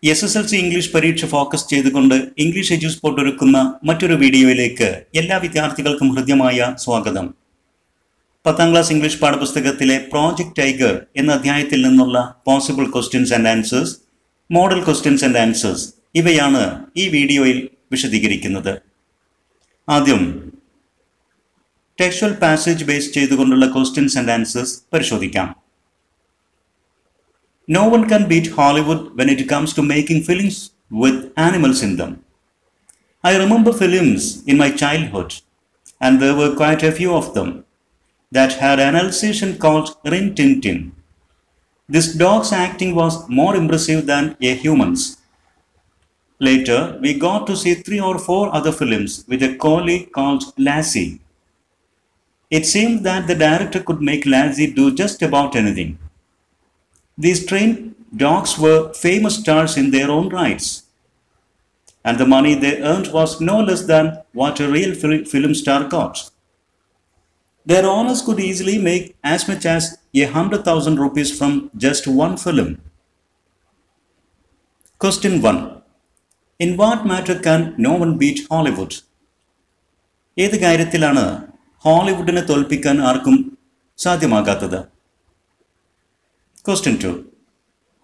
SSLC English പരീക്ഷ focus ചെയ്തുകൊണ്ട് English Eduport ഒരുക്കുന്ന മറ്റൊരു വീഡിയോയിലേക്ക് എല്ലാ വിദ്യാർത്ഥികൾക്കും ഹൃദ്യമായ സ്വാഗതം. 10ാം ക്ലാസ് ഇംഗ്ലീഷ് പാഠപുസ്തകത്തിലെ പ്രോജക്റ്റ് ടൈഗർ എന്ന അധ്യായത്തിൽ നിന്നുള്ള possible questions and answers, model questions and answers ഇവയാണ് ഈ വീഡിയോയിൽ വിശദീകരിക്കുന്നത്. ആദ്യം ടെക്സ്ച്വൽ പാസേജ് ബേസ് ചെയ്തുകൊണ്ടുള്ള ക്വസ്റ്റ്യൻസ് ആൻഡ് ആൻസേഴ്സ് പരിശോധിക്കാം. No one can beat Hollywood when it comes to making films with animals in them. I remember films in my childhood, and there were quite a few of them, that had an Alsatian called Rin Tin Tin. This dog's acting was more impressive than a human's. Later, we got to see 3 or 4 other films with a collie called Lassie. It seemed that the director could make Lassie do just about anything. These trained dogs were famous stars in their own rights, and the money they earned was no less than what a real film star got. Their owners could easily make as much as 100,000 rupees from just one film. Question 1. In what matter can no one beat Hollywood? ഏത് കാര്യത്തിലാണ് ഹോളിവുഡിനെ തോൽപ്പിക്കാൻ ആർക്കും സാധ്യമാകാത്തത്? Question 2.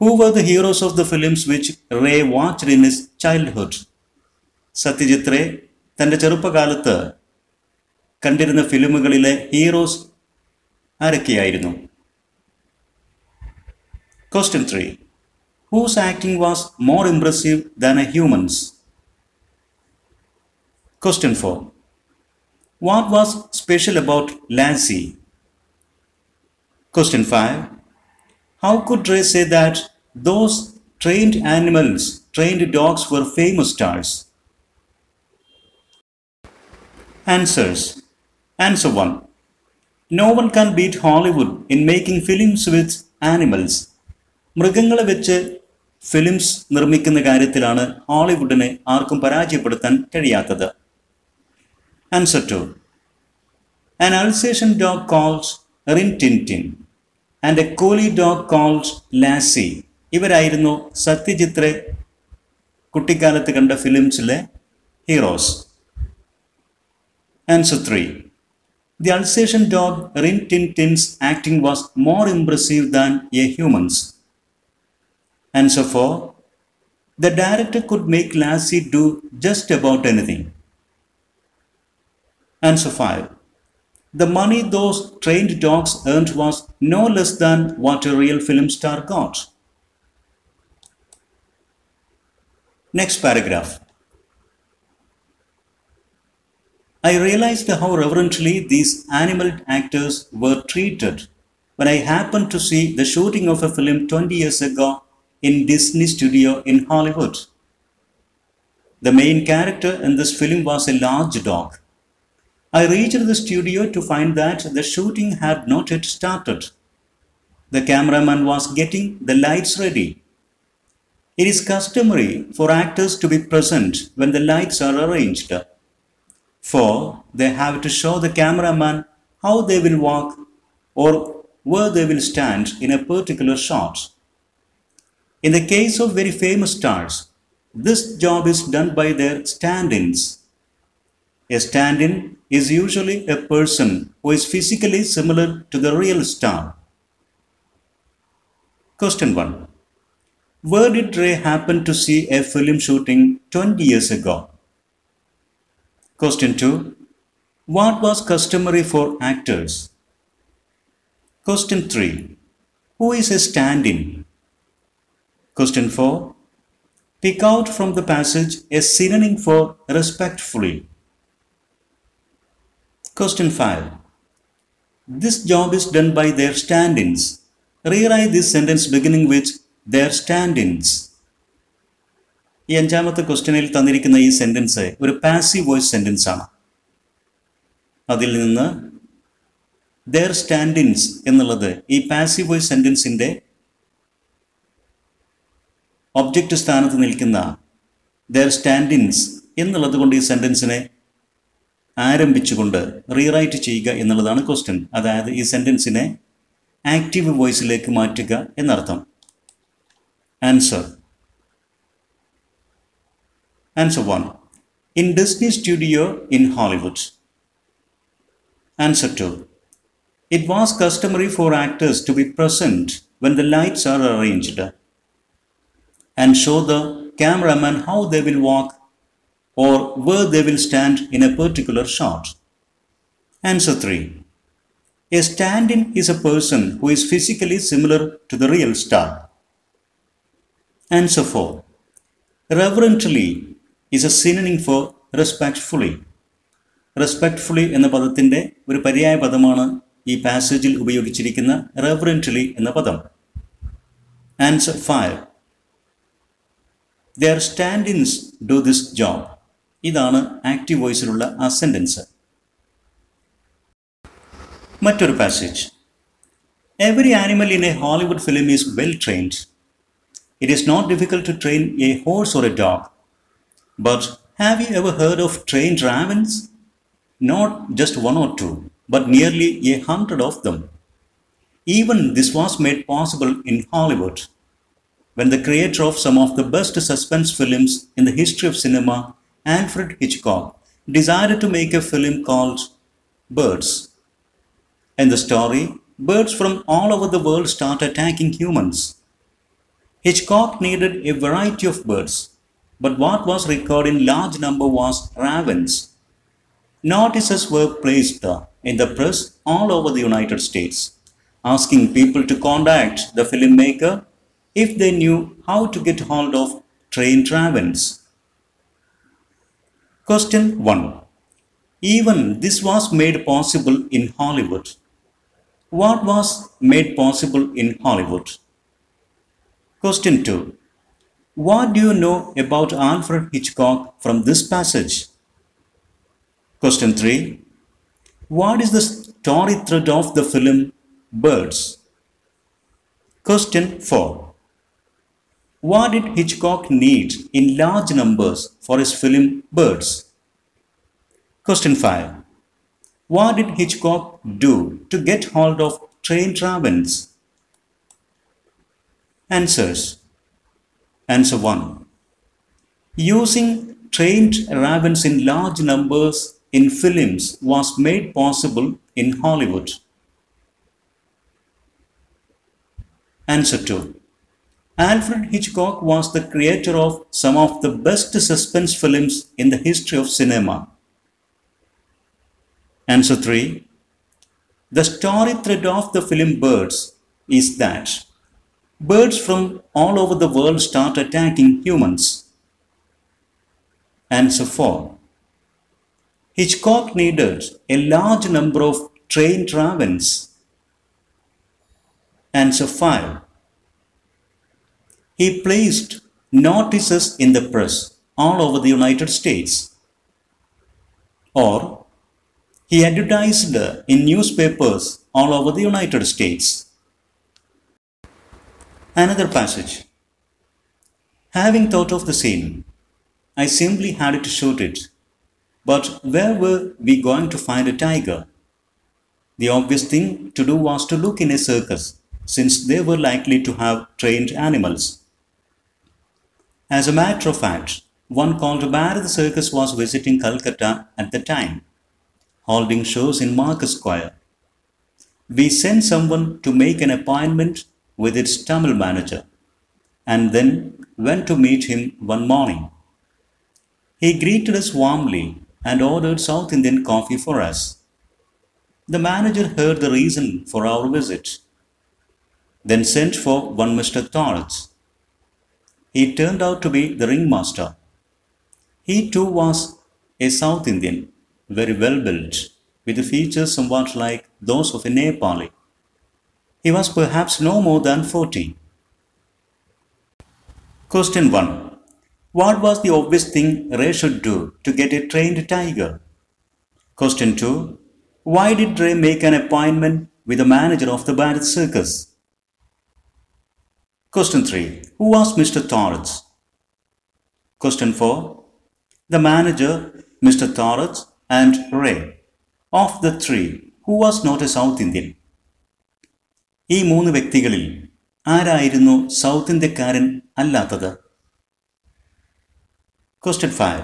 Who were the heroes of the films which Ray watched in his childhood? Satyajit Ray തൻ്റെ ചെറുപ്പകാലത്ത് കണ്ടിരുന്ന ഫിലിമുകളിലെ heroes ആരൊക്കെയായിരുന്നു? Question 3. Whose acting was more impressive than a human's? Question 4. What was special about Lassie? Question 5. How could Ray say that those trained dogs were famous stars? Answers. Answer 1. No one can beat Hollywood in making films with animals. മൃഗങ്ങളെ വെച്ച് films നിർമ്മിക്കുന്ന കാര്യത്തിലാണ് ഹോളിവുഡിനെ ആർക്കും പരാജയപ്പെടുത്താൻ കഴിയാത്തത്. Answer 2. An Alsatian dog called Rin Tin Tin and a collie dog called Lassie. ഇവരായിരുന്നു സത്യജിത് റേ കുട്ടിക്കാലത്ത് കണ്ട ഫിലിംസിലെ heroes. Answer 3. The Alsatian dog Rin Tin Tin's acting was more impressive than a human's. Answer 4. The director could make Lassie do just about anything. Answer 5. The money those trained dogs earned was no less than what a real film star got. Next paragraph. I realized how reverently these animal actors were treated when I happened to see the shooting of a film 20 years ago in Disney studio in Hollywood. The main character in this film was a large dog. I reached the studio to find that the shooting had not yet started. The cameraman was getting the lights ready. It is customary for actors to be present when the lights are arranged, for they have to show the cameraman how they will walk or where they will stand in a particular shot. In the case of very famous stars, this job is done by their stand-ins. A stand-in is usually a person who is physically similar to the real star. Question 1. Where did Ray happen to see a film shooting 20 years ago? Question 2. What was customary for actors? Question 3. Who is a stand-in? Question 4. Pick out from the passage a synonym for respectfully. Question 5. This job is done by their stand-ins. Rewrite this sentence beginning with their stand-ins. ഈ അഞ്ചാമത്തെ ക്വസ്റ്റ്യനിൽ തന്നിരിക്കുന്ന ഈ sentence ഒരു passive voice sentence ആണ്. അതിൽ നിന്ന് their stand-ins എന്നുള്ളത് ഈ പാസീവ് വോയിസ് സെന്റൻസിന്റെ ഒബ്ജക്റ്റ് സ്ഥാനത്ത് നിൽക്കുന്ന their stand-ins എന്നുള്ളത് കൊണ്ട് ഈ സെന്റൻസിനെ ആരംഭിച്ചുകൊണ്ട് റീറൈറ്റ് ചെയ്യുക എന്നുള്ളതാണ് ക്വസ്റ്റ്യൻ. അതായത് ഈ സെന്റൻസിനെ ആക്റ്റീവ് വോയിസിലേക്ക് മാറ്റുക എന്നർത്ഥം. Answer. Answer 1. In Disney studio in Hollywood. Answer 2. It was customary for actors to be present when the lights are arranged and show the cameraman how they will walk or where they will stand in a particular shot. Answer 3. A stand-in is a person who is physically similar to the real star. Answer 4. Reverently is a synonym for respectfully. Respectfully എന്ന പദത്തിൻ്റെ ഒരു പര്യായ പദമാണ് ഈ പാസേജിൽ ഉപയോഗിച്ചിരിക്കുന്ന reverently എന്ന പദം. Answer 5. Their stand-ins do this job. ഇതാണ് active വോയിസിലുള്ള ആ സെൻറ്റൻസ്. മറ്റൊരു passage. Every animal in a Hollywood film is well trained. It is not difficult to train a horse or a dog. But have you ever heard of trained ravens? Not just one or two, but nearly 100 of them. Even this was made possible in Hollywood, when the creator of some of the best suspense films in the history of cinema, Alfred Hitchcock, decided to make a film called Birds. In the story, birds from all over the world start attacking humans. Hitchcock needed a variety of birds, but what was required in large number was ravens. Notices were placed in the press all over the United States, asking people to contact the filmmaker if they knew how to get hold of trained ravens. Question 1. Even this was made possible in Hollywood. What was made possible in Hollywood? Question 2. What do you know about Alfred Hitchcock from this passage? Question 3. What is the story thread of the film Birds? Question 4. What did Hitchcock need in large numbers for his film Birds? Question 5. What did Hitchcock do to get hold of trained ravens? Answers. Answer 1. Using trained ravens in large numbers in films was made possible in Hollywood. Answer 2. Alfred Hitchcock was the creator of some of the best suspense films in the history of cinema. Answer 3. The story thread of the film Birds is that birds from all over the world start attacking humans. Answer 4. Hitchcock needed a large number of trained ravens. Answer 5. He placed notices in the press all over the United States. Or he advertised in newspapers all over the United States. Another passage. Having thought of the scene, I simply had to shoot it. But where were we going to find a tiger? The obvious thing to do was to look in a circus, since they were likely to have trained animals. As a matter of fact, one called Bharat Circus was visiting Calcutta at the time, holding shows in Market Square. We sent someone to make an appointment with its Tamil manager, and then went to meet him one morning. He greeted us warmly and ordered South Indian coffee for us. The manager heard the reason for our visit, then sent for one Mr. Torres. He turned out to be the ringmaster. He too was a South Indian, very well built, with features somewhat like those of a Nepali. He was perhaps no more than 40. Question 1. What was the obvious thing Ray should do to get a trained tiger? Question 2. Why did Ray make an appointment with the manager of the Bharat Circus? Question 3. Who was Mr. Torres? Question 4. The manager, Mr. Torres, and Ray. Of the three, who was not a South Indian? ഈ മൂന്ന് വ്യക്തികളിൽ ആരായിരുന്നു south ഇന്ത്യക്കാരൻ അല്ലാത്തത്? Question 5.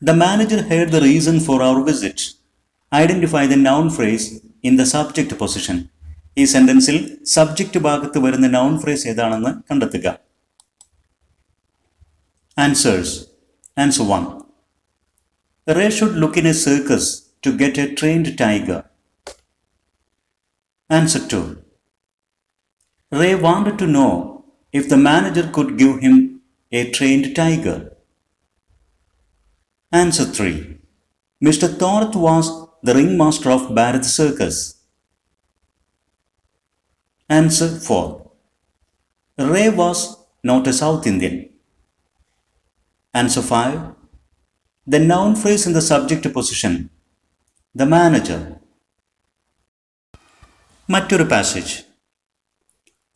The manager heard the reason for our visit. Identify the noun phrase in the subject position. ഈ സെന്റൻസിൽ subject ഭാഗത്ത് വരുന്ന noun phrase ഏതാണെന്ന് കണ്ടെത്തുക. Answers. Answer 1. Ray should look in a circus to get a trained tiger. Answer 2. Ray wanted to know if the manager could give him a trained tiger. Answer 3. Mr. Thorath was the ringmaster of Bharat Circus. Answer 4. Ray was not a South Indian. Answer 5. The noun phrase in the subject position. The manager. മറ്റൊരു passage.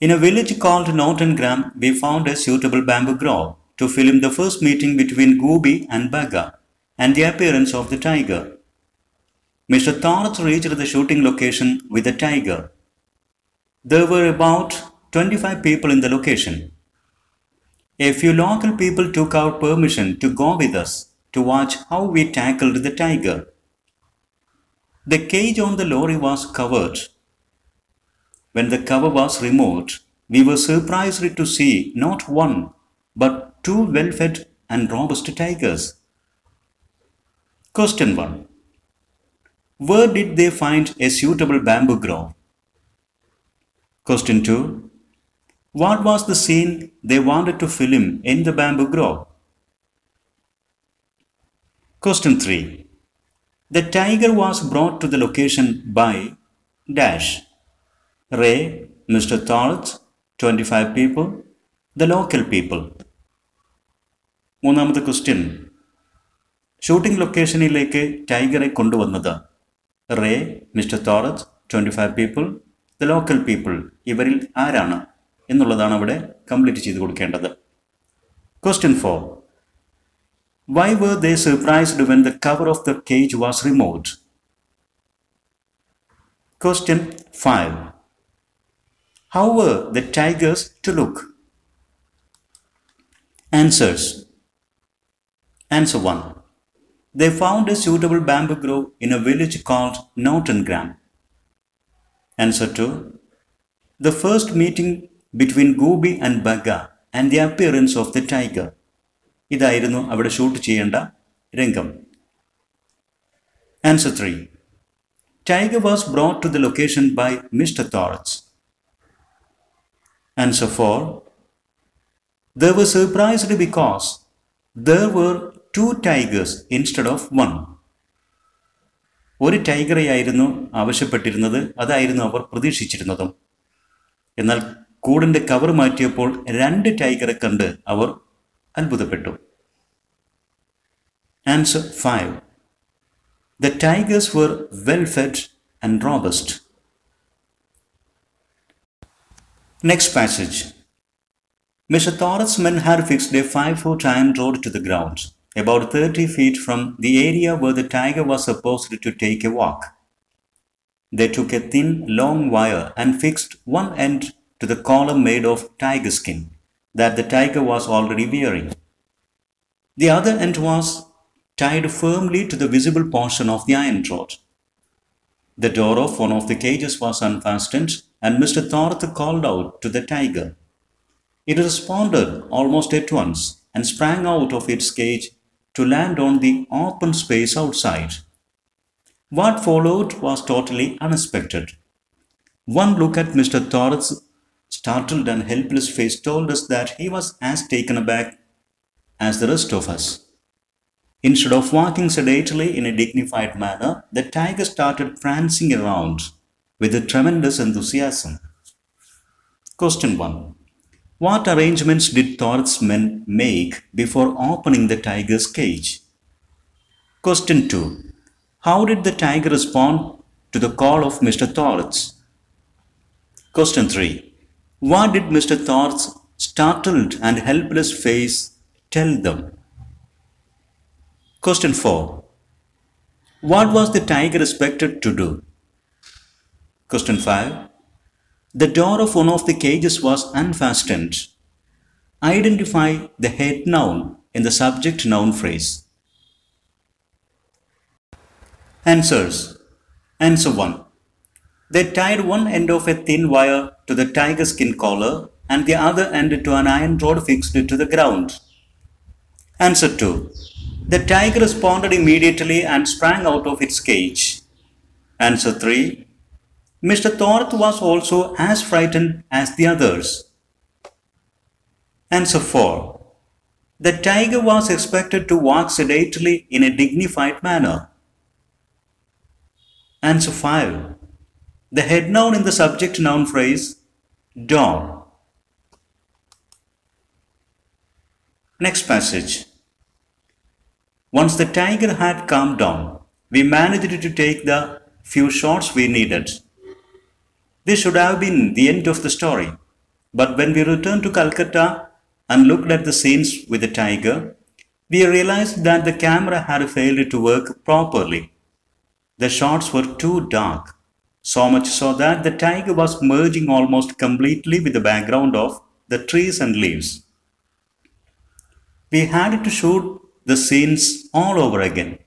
In a village called Nottingham, we found a suitable bamboo grove to film the first meeting between Gooby and Bagga and the appearance of the tiger. Mr. Thorath reached the shooting location with the tiger. There were about 25 people in the location. A few local people took out permission to go with us to watch how we tackled the tiger. The cage on the lorry was covered. When the cover was removed, we were surprised to see not one, but two well-fed and robust tigers. Question 1. Where did they find a suitable bamboo grove? Question 2. What was the scene they wanted to film in the bamboo grove? Question 3. The tiger was brought to the location by dash. Ray, Mr. Thorath, 25 people, the local people. മൂന്നാമത്തെ question. Shooting ലൊക്കേഷനിലേക്ക് ടൈഗറെ കൊണ്ടുവന്നത് Ray, mister തോറത്ത്, 25 people, the local people. ഇവരിൽ ആരാണ് എന്നുള്ളതാണ് അവിടെ complete ചെയ്ത് കൊടുക്കേണ്ടത്. Question 4. Why were they surprised when the cover of the cage was removed? Question 5. How were the tigers to look? Answers. Answer 1. They found a suitable bamboo grove in a village called Nottingham. Answer 2. The first meeting between Gooby and Bagga and the appearance of the tiger. ഇതായിരുന്നു അവിടെ shoot ചെയ്യേണ്ട രംഗം. Answer 3. Tiger was brought to the location by Mr. Thorath. Answer 4. They were surprised because there were two tigers instead of one. ഒരു ടൈഗറെയായിരുന്നു ആവശ്യപ്പെട്ടിരുന്നത്, അതായിരുന്നു അവർ പ്രതീക്ഷിച്ചിരുന്നതും. എന്നാൽ കൂടിൻ്റെ cover മാറ്റിയപ്പോൾ രണ്ട് ടൈഗറെ കണ്ട് അവർ അത്ഭുതപ്പെട്ടു. Answer 5. The tigers were well fed and robust. Next passage. Mr. Thorath's men had fixed a 5-foot iron rod to the ground, about 30 feet from the area where the tiger was supposed to take a walk. They took a thin, long wire and fixed one end to the collar made of tiger skin that the tiger was already wearing. The other end was tied firmly to the visible portion of the iron rod. The door of one of the cages was unfastened, and Mr. Thorath called out to the tiger. It responded almost at once and sprang out of its cage to land on the open space outside. What followed was totally unexpected. One look at Mr. Thorath's startled and helpless face told us that he was as taken aback as the rest of us. Instead of walking sedately in a dignified manner, the tiger started prancing around with a tremendous enthusiasm. Question 1. What arrangements did Thorath's men make before opening the tiger's cage? Question 2. How did the tiger respond to the call of Mr. Thorath? Question 3. What did Mr. Thorath's startled and helpless face tell them? Question 4. What was the tiger expected to do? Question 5. The door of one of the cages was unfastened. Identify the head noun in the subject-noun phrase? Answers. Answer 1. They tied one end of a thin wire to the tiger skin collar and the other end to an iron rod fixed to the ground. Answer 2. The tiger responded immediately and sprang out of its cage. Answer 3. Mr. Thorpe was also as frightened as the others. Answer 4. The tiger was expected to walk sedately in a dignified manner. Answer 5. The head noun in the subject noun phrase, door. Next passage. Once the tiger had calmed down, we managed to take the few shots we needed. This should have been the end of the story, but when we returned to Calcutta and looked at the scenes with the tiger, we realized that the camera had failed to work properly. The shots were too dark, so much so that the tiger was merging almost completely with the background of the trees and leaves. We had to shoot the scenes all over again.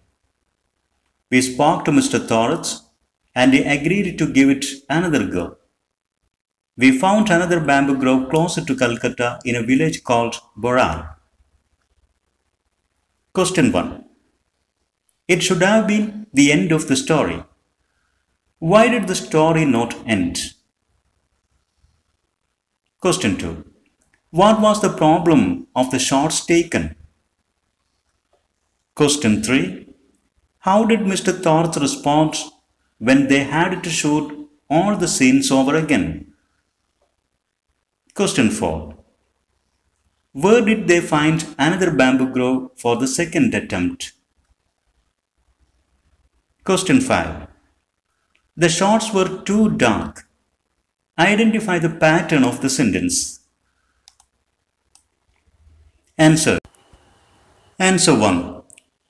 We spoke to Mr. Torres and he agreed to give it another go. We found another bamboo grove closer to Calcutta in a village called Boral. Question 1. It should have been the end of the story. Why did the story not end? Question 2. What was the problem of the shots taken? Question 3. How did Mr. Thorpe respond when they had to shoot all the scenes over again? Question 4. Where did they find another bamboo grove for the second attempt? Question 5. The shots were too dark. Identify the pattern of the sentence. Answer. Answer 1.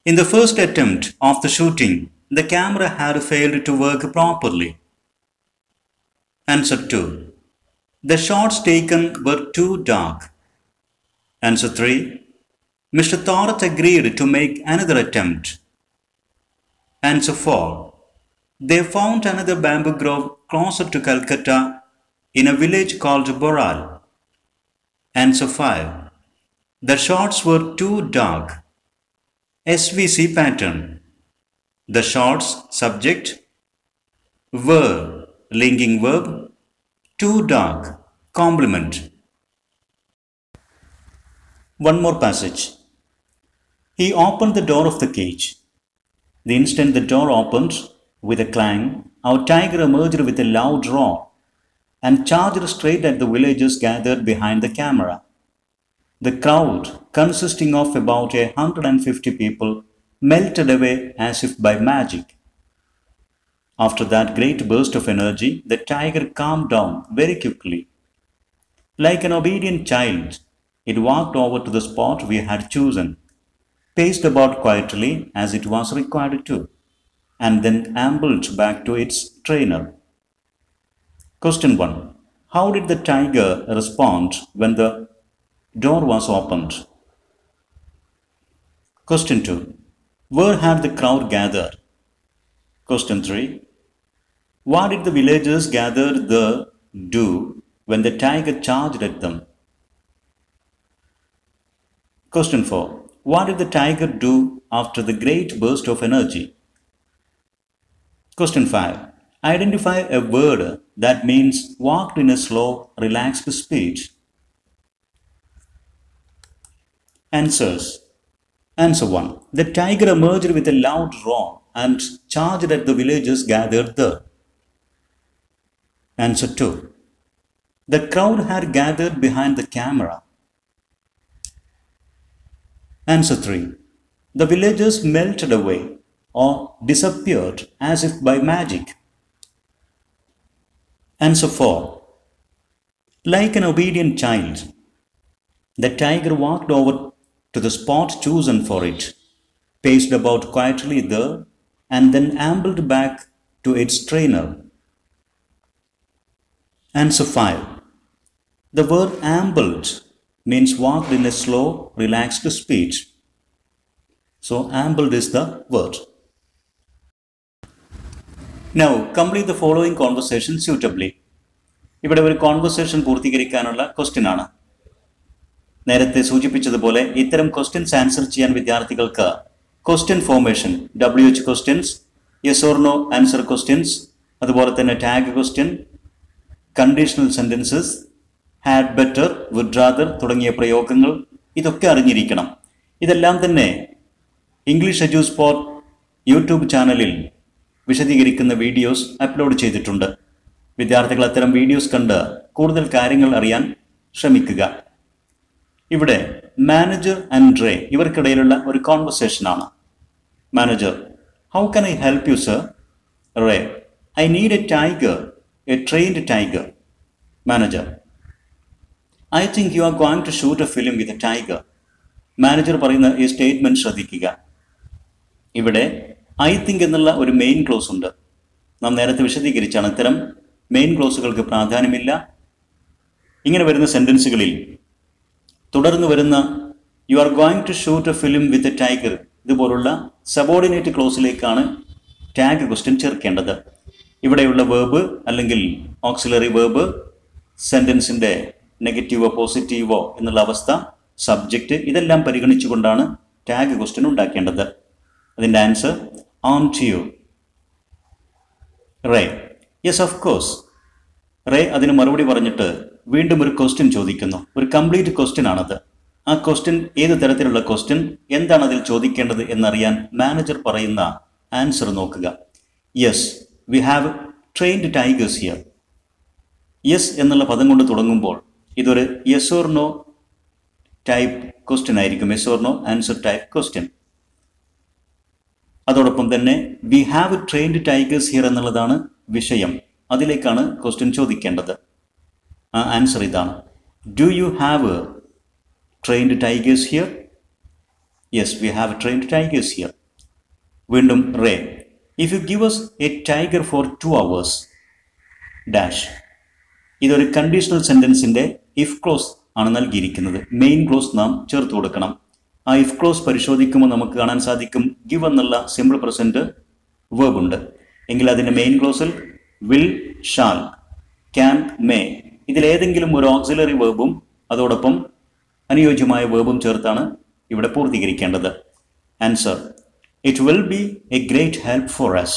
In the first attempt of the shooting, the camera had failed to work properly. Answer 2. The shots taken were too dark. Answer 3. Mr. Thorpe agreed to make another attempt. Answer 4. They found another bamboo grove closer to Calcutta in a village called Boral. Answer 5. The shots were too dark. SVC pattern. The shots subject, were linking verb, too dark, complement. One more passage. He opened the door of the cage. The instant the door opened, with a clang, our tiger emerged with a loud roar and charged straight at the villagers gathered behind the camera. The crowd, consisting of about 150 people, melted away as if by magic. After that great burst of energy, the tiger calmed down very quickly. Like an obedient child, it walked over to the spot we had chosen, paced about quietly as it was required to, and then ambled back to its trainer. Question 1. How did the tiger respond when the door was opened? Question 2. Where had the crowd gathered? Question 3. What did the villagers gathered there do when the tiger charged at them? Question 4. What did the tiger do after the great burst of energy? Question 5. Identify a word that means walked in a slow, relaxed speed. Answers. Answer 1. The tiger emerged with a loud roar and charged at the villagers gathered there. Answer 2. The crowd had gathered behind the camera. Answer 3. The villagers melted away or disappeared as if by magic. Answer 4. Like an obedient child, the tiger walked over to the spot chosen for it, paced about quietly there, and then ambled back to its trainer. Answer 5. The word ambled means walked in a slow, relaxed speed. So ambled is the word. Now complete the following conversation suitably. ഇവിടെ ഒരു conversation പൂർത്തീകരിക്കാനുള്ള question ആണ്. നേരത്തെ സൂചിപ്പിച്ചതുപോലെ ഇത്തരം questions answer ചെയ്യാൻ വിദ്യാർത്ഥികൾക്ക് question formation, WH questions, yes or no answer questions, അതുപോലെ തന്നെ tag question, conditional sentences, had better, would rather തുടങ്ങിയ പ്രയോഗങ്ങൾ ഇതൊക്കെ അറിഞ്ഞിരിക്കണം. ഇതെല്ലാം തന്നെ ഇംഗ്ലീഷ് എഡ്യൂ സ്പോട്ട് യൂട്യൂബ് ചാനലിൽ വിശദീകരിക്കുന്ന വീഡിയോസ് അപ്ലോഡ് ചെയ്തിട്ടുണ്ട്. വിദ്യാർത്ഥികൾ അത്തരം വീഡിയോസ് കണ്ട് കൂടുതൽ കാര്യങ്ങൾ അറിയാൻ ശ്രമിക്കുക. ഇവിടെ മാനേജർ ആൻഡ് റേ ഇവർക്കിടയിലുള്ള ഒരു കോൺവെർസേഷനാണ്. Manager: how can I help you sir? Ray: I need a tiger, a trained tiger. Manager: I think you are going to shoot a film with a tiger. Manager പറയുന്ന ഈ സ്റ്റേറ്റ്മെന്റ് ശ്രദ്ധിക്കുക. ഇവിടെ I think എന്നുള്ള ഒരു main clause ഉണ്ട്. നാം നേരത്തെ വിശദീകരിച്ചാണ് ഇത്തരം മെയിൻ ക്ലോസുകൾക്ക് പ്രാധാന്യമില്ല. ഇങ്ങനെ വരുന്ന സെന്റൻസുകളിൽ തുടർന്ന് വരുന്ന you are going to shoot a film with a tiger ഇതുപോലുള്ള സബോർഡിനേറ്റ് ക്ലോസിലേക്കാണ് ടാഗ് ക്വസ്റ്റ്യൻ ചേർക്കേണ്ടത്. ഇവിടെയുള്ള വേർബ് അല്ലെങ്കിൽ ഓക്സിലറി വേർബ്, സെന്റൻസിന്റെ നെഗറ്റീവോ പോസിറ്റീവോ എന്നുള്ള അവസ്ഥ, സബ്ജക്റ്റ് ഇതെല്ലാം പരിഗണിച്ചുകൊണ്ടാണ് ടാഗ് ക്വസ്റ്റ്യൻ ഉണ്ടാക്കേണ്ടത്. അതിൻ്റെ answer aren't you? Ray: yes of course. Ray അതിന് മറുപടി പറഞ്ഞിട്ട് വീണ്ടും ഒരു ക്വസ്റ്റ്യൻ ചോദിക്കുന്നു. ഒരു കംപ്ലീറ്റ് ക്വസ്റ്റ്യൻ ആണത്. ആ ക്വസ്റ്റ്യൻ ഏത് തരത്തിലുള്ള ക്വസ്റ്റ്യൻ, എന്താണ് അതിൽ ചോദിക്കേണ്ടത് എന്നറിയാൻ മാനേജർ പറയുന്ന ആൻസർ നോക്കുക. Yes, we have trained tigers here. Yes എന്നുള്ള പദം കൊണ്ട് തുടങ്ങുമ്പോൾ ഇതൊരു yes or no type question ആയിരിക്കും. Yes or no answer type question. അതോടൊപ്പം തന്നെ we have trained tigers here എന്നുള്ളതാണ് വിഷയം. അതിലേക്കാണ് ക്വസ്റ്റ്യൻ ചോദിക്കേണ്ടത്. ആ ആൻസർ ഇതാണ്. Do you have trained tigers here? Yes, we have trained tigers here. വീണ്ടും Ray: if you give us a tiger for 2 hours dash. ഇതൊരു കണ്ടീഷണൽ സെന്റൻസിന്റെ ഇഫ് ക്ലോസ് ആണ് നൽകിയിരിക്കുന്നത്. മെയിൻ ക്ലോസ് നാം ചേർത്ത് കൊടുക്കണം. ആ ഇഫ് ക്ലോസ് പരിശോധിക്കുമ്പോൾ നമുക്ക് കാണാൻ സാധിക്കും ഗിവ് എന്നുള്ള സിമ്പിൾ പ്രസന്റ് വേർബ് ഉണ്ട്. എങ്കിൽ അതിൻ്റെ മെയിൻ ക്ലോസിൽ വിൽ, ഷാൽ, ക്യാൻ, മേ ഇതിലേതെങ്കിലും ഒരു ഓക്സിലറി വേർബും അതോടൊപ്പം അനുയോജ്യമായ വേർബും ചേർത്താണ് ഇവിടെ പൂർത്തീകരിക്കേണ്ടത്. Answer: it will be a great help for us.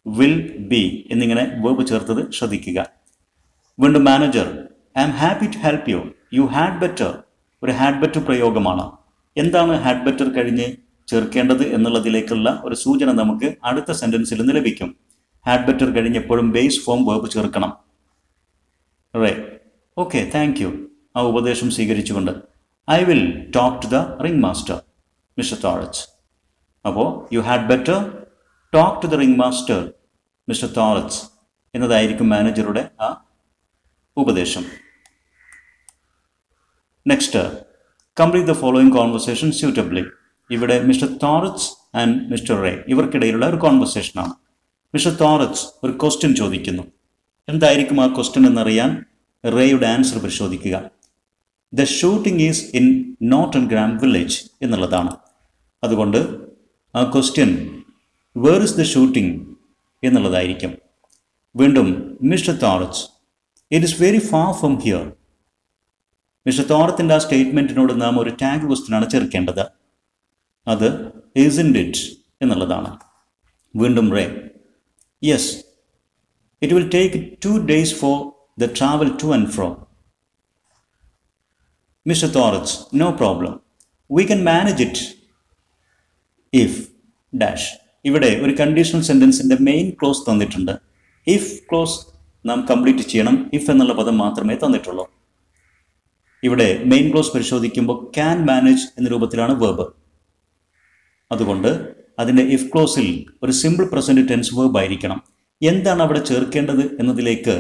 Will, be എന്നിങ്ങനെ വേർബ് ചേർത്തത് ശ്രദ്ധിക്കുക. വീണ്ടും manager: I am happy to help you. You had better ഒരു ഹാഡ് ബെറ്റർ പ്രയോഗമാണ്. എന്താണ് ഹാഡ് ബെറ്റർ കഴിഞ്ഞ് ചേർക്കേണ്ടത് എന്നുള്ളതിലേക്കുള്ള ഒരു സൂചന നമുക്ക് അടുത്ത സെന്റൻസിൽ നിന്ന് ലഭിക്കും. ഹാഡ് ബെറ്റർ കഴിഞ്ഞെപ്പോഴും ബേസ് ഫോം വേർബ് ചേർക്കണം. Ray: okay, thank you. ആ ഉപദേശം സ്വീകരിച്ചുകൊണ്ട് I will talk to the ring master, mister Thorat. അപ്പോൾ you had better talk to the ring master, mister Thorat എന്നതായിരിക്കും മാനേജറുടെ ആ ഉപദേശം. Next, complete the following conversation suitably. ഇവിടെ mister Thorat and mister Ray ഇവർക്കിടയിലുള്ള ഒരു കോൺവെർസേഷനാണ്. മിസ്റ്റർ തോറച്ച് ഒരു ക്വസ്റ്റ്യൻ ചോദിക്കുന്നു. എന്തായിരിക്കും ആ ക്വസ്റ്റ്യൻ എന്നറിയാൻ റേയുടെ ആൻസർ പരിശോധിക്കുക. ദ ഷൂട്ടിംഗ് ഈസ് ഇൻ നോട്ടൻഗ്രാം വില്ലേജ് എന്നുള്ളതാണ്. അതുകൊണ്ട് ആ question where is the shooting എന്നുള്ളതായിരിക്കും. വീണ്ടും mister Thorat: it is very far from here. Mister തോറത്തിന്റെ ആ സ്റ്റേറ്റ്മെന്റിനോട് നാം ഒരു ടാഗ് ക്വസ്റ്റ്യനാണ് ചേർക്കേണ്ടത്. അത് isn't it എന്നുള്ളതാണ്. വീണ്ടും Ray: yes, it will take 2 days for the travel to and fro. Mister Thorat: no problem, we can manage it if dash. ഇവിടെ ഒരു കണ്ടീഷണൽ സെന്റൻസിന്റെ മെയിൻ ക്ലോസ് തന്നിട്ടുണ്ട്. ഇഫ് ക്ലോസ് നാം കംപ്ലീറ്റ് ചെയ്യണം. ഇഫ് എന്നുള്ള പദം മാത്രമേ തന്നിട്ടുള്ളൂ. ഇവിടെ മെയിൻ ക്ലോസ് പരിശോധിക്കുമ്പോൾ ക്യാൻ മാനേജ് എന്ന രൂപത്തിലാണ് വേർബ്. അതുകൊണ്ട് അതിൻ്റെ ഇഫ് ക്ലോസിൽ ഒരു സിമ്പിൾ പ്രസന്റ് ടെൻസ് വേർബ് ആയിരിക്കണം. എന്താണ് അവിടെ ചേർക്കേണ്ടത് എന്നതിലേക്ക്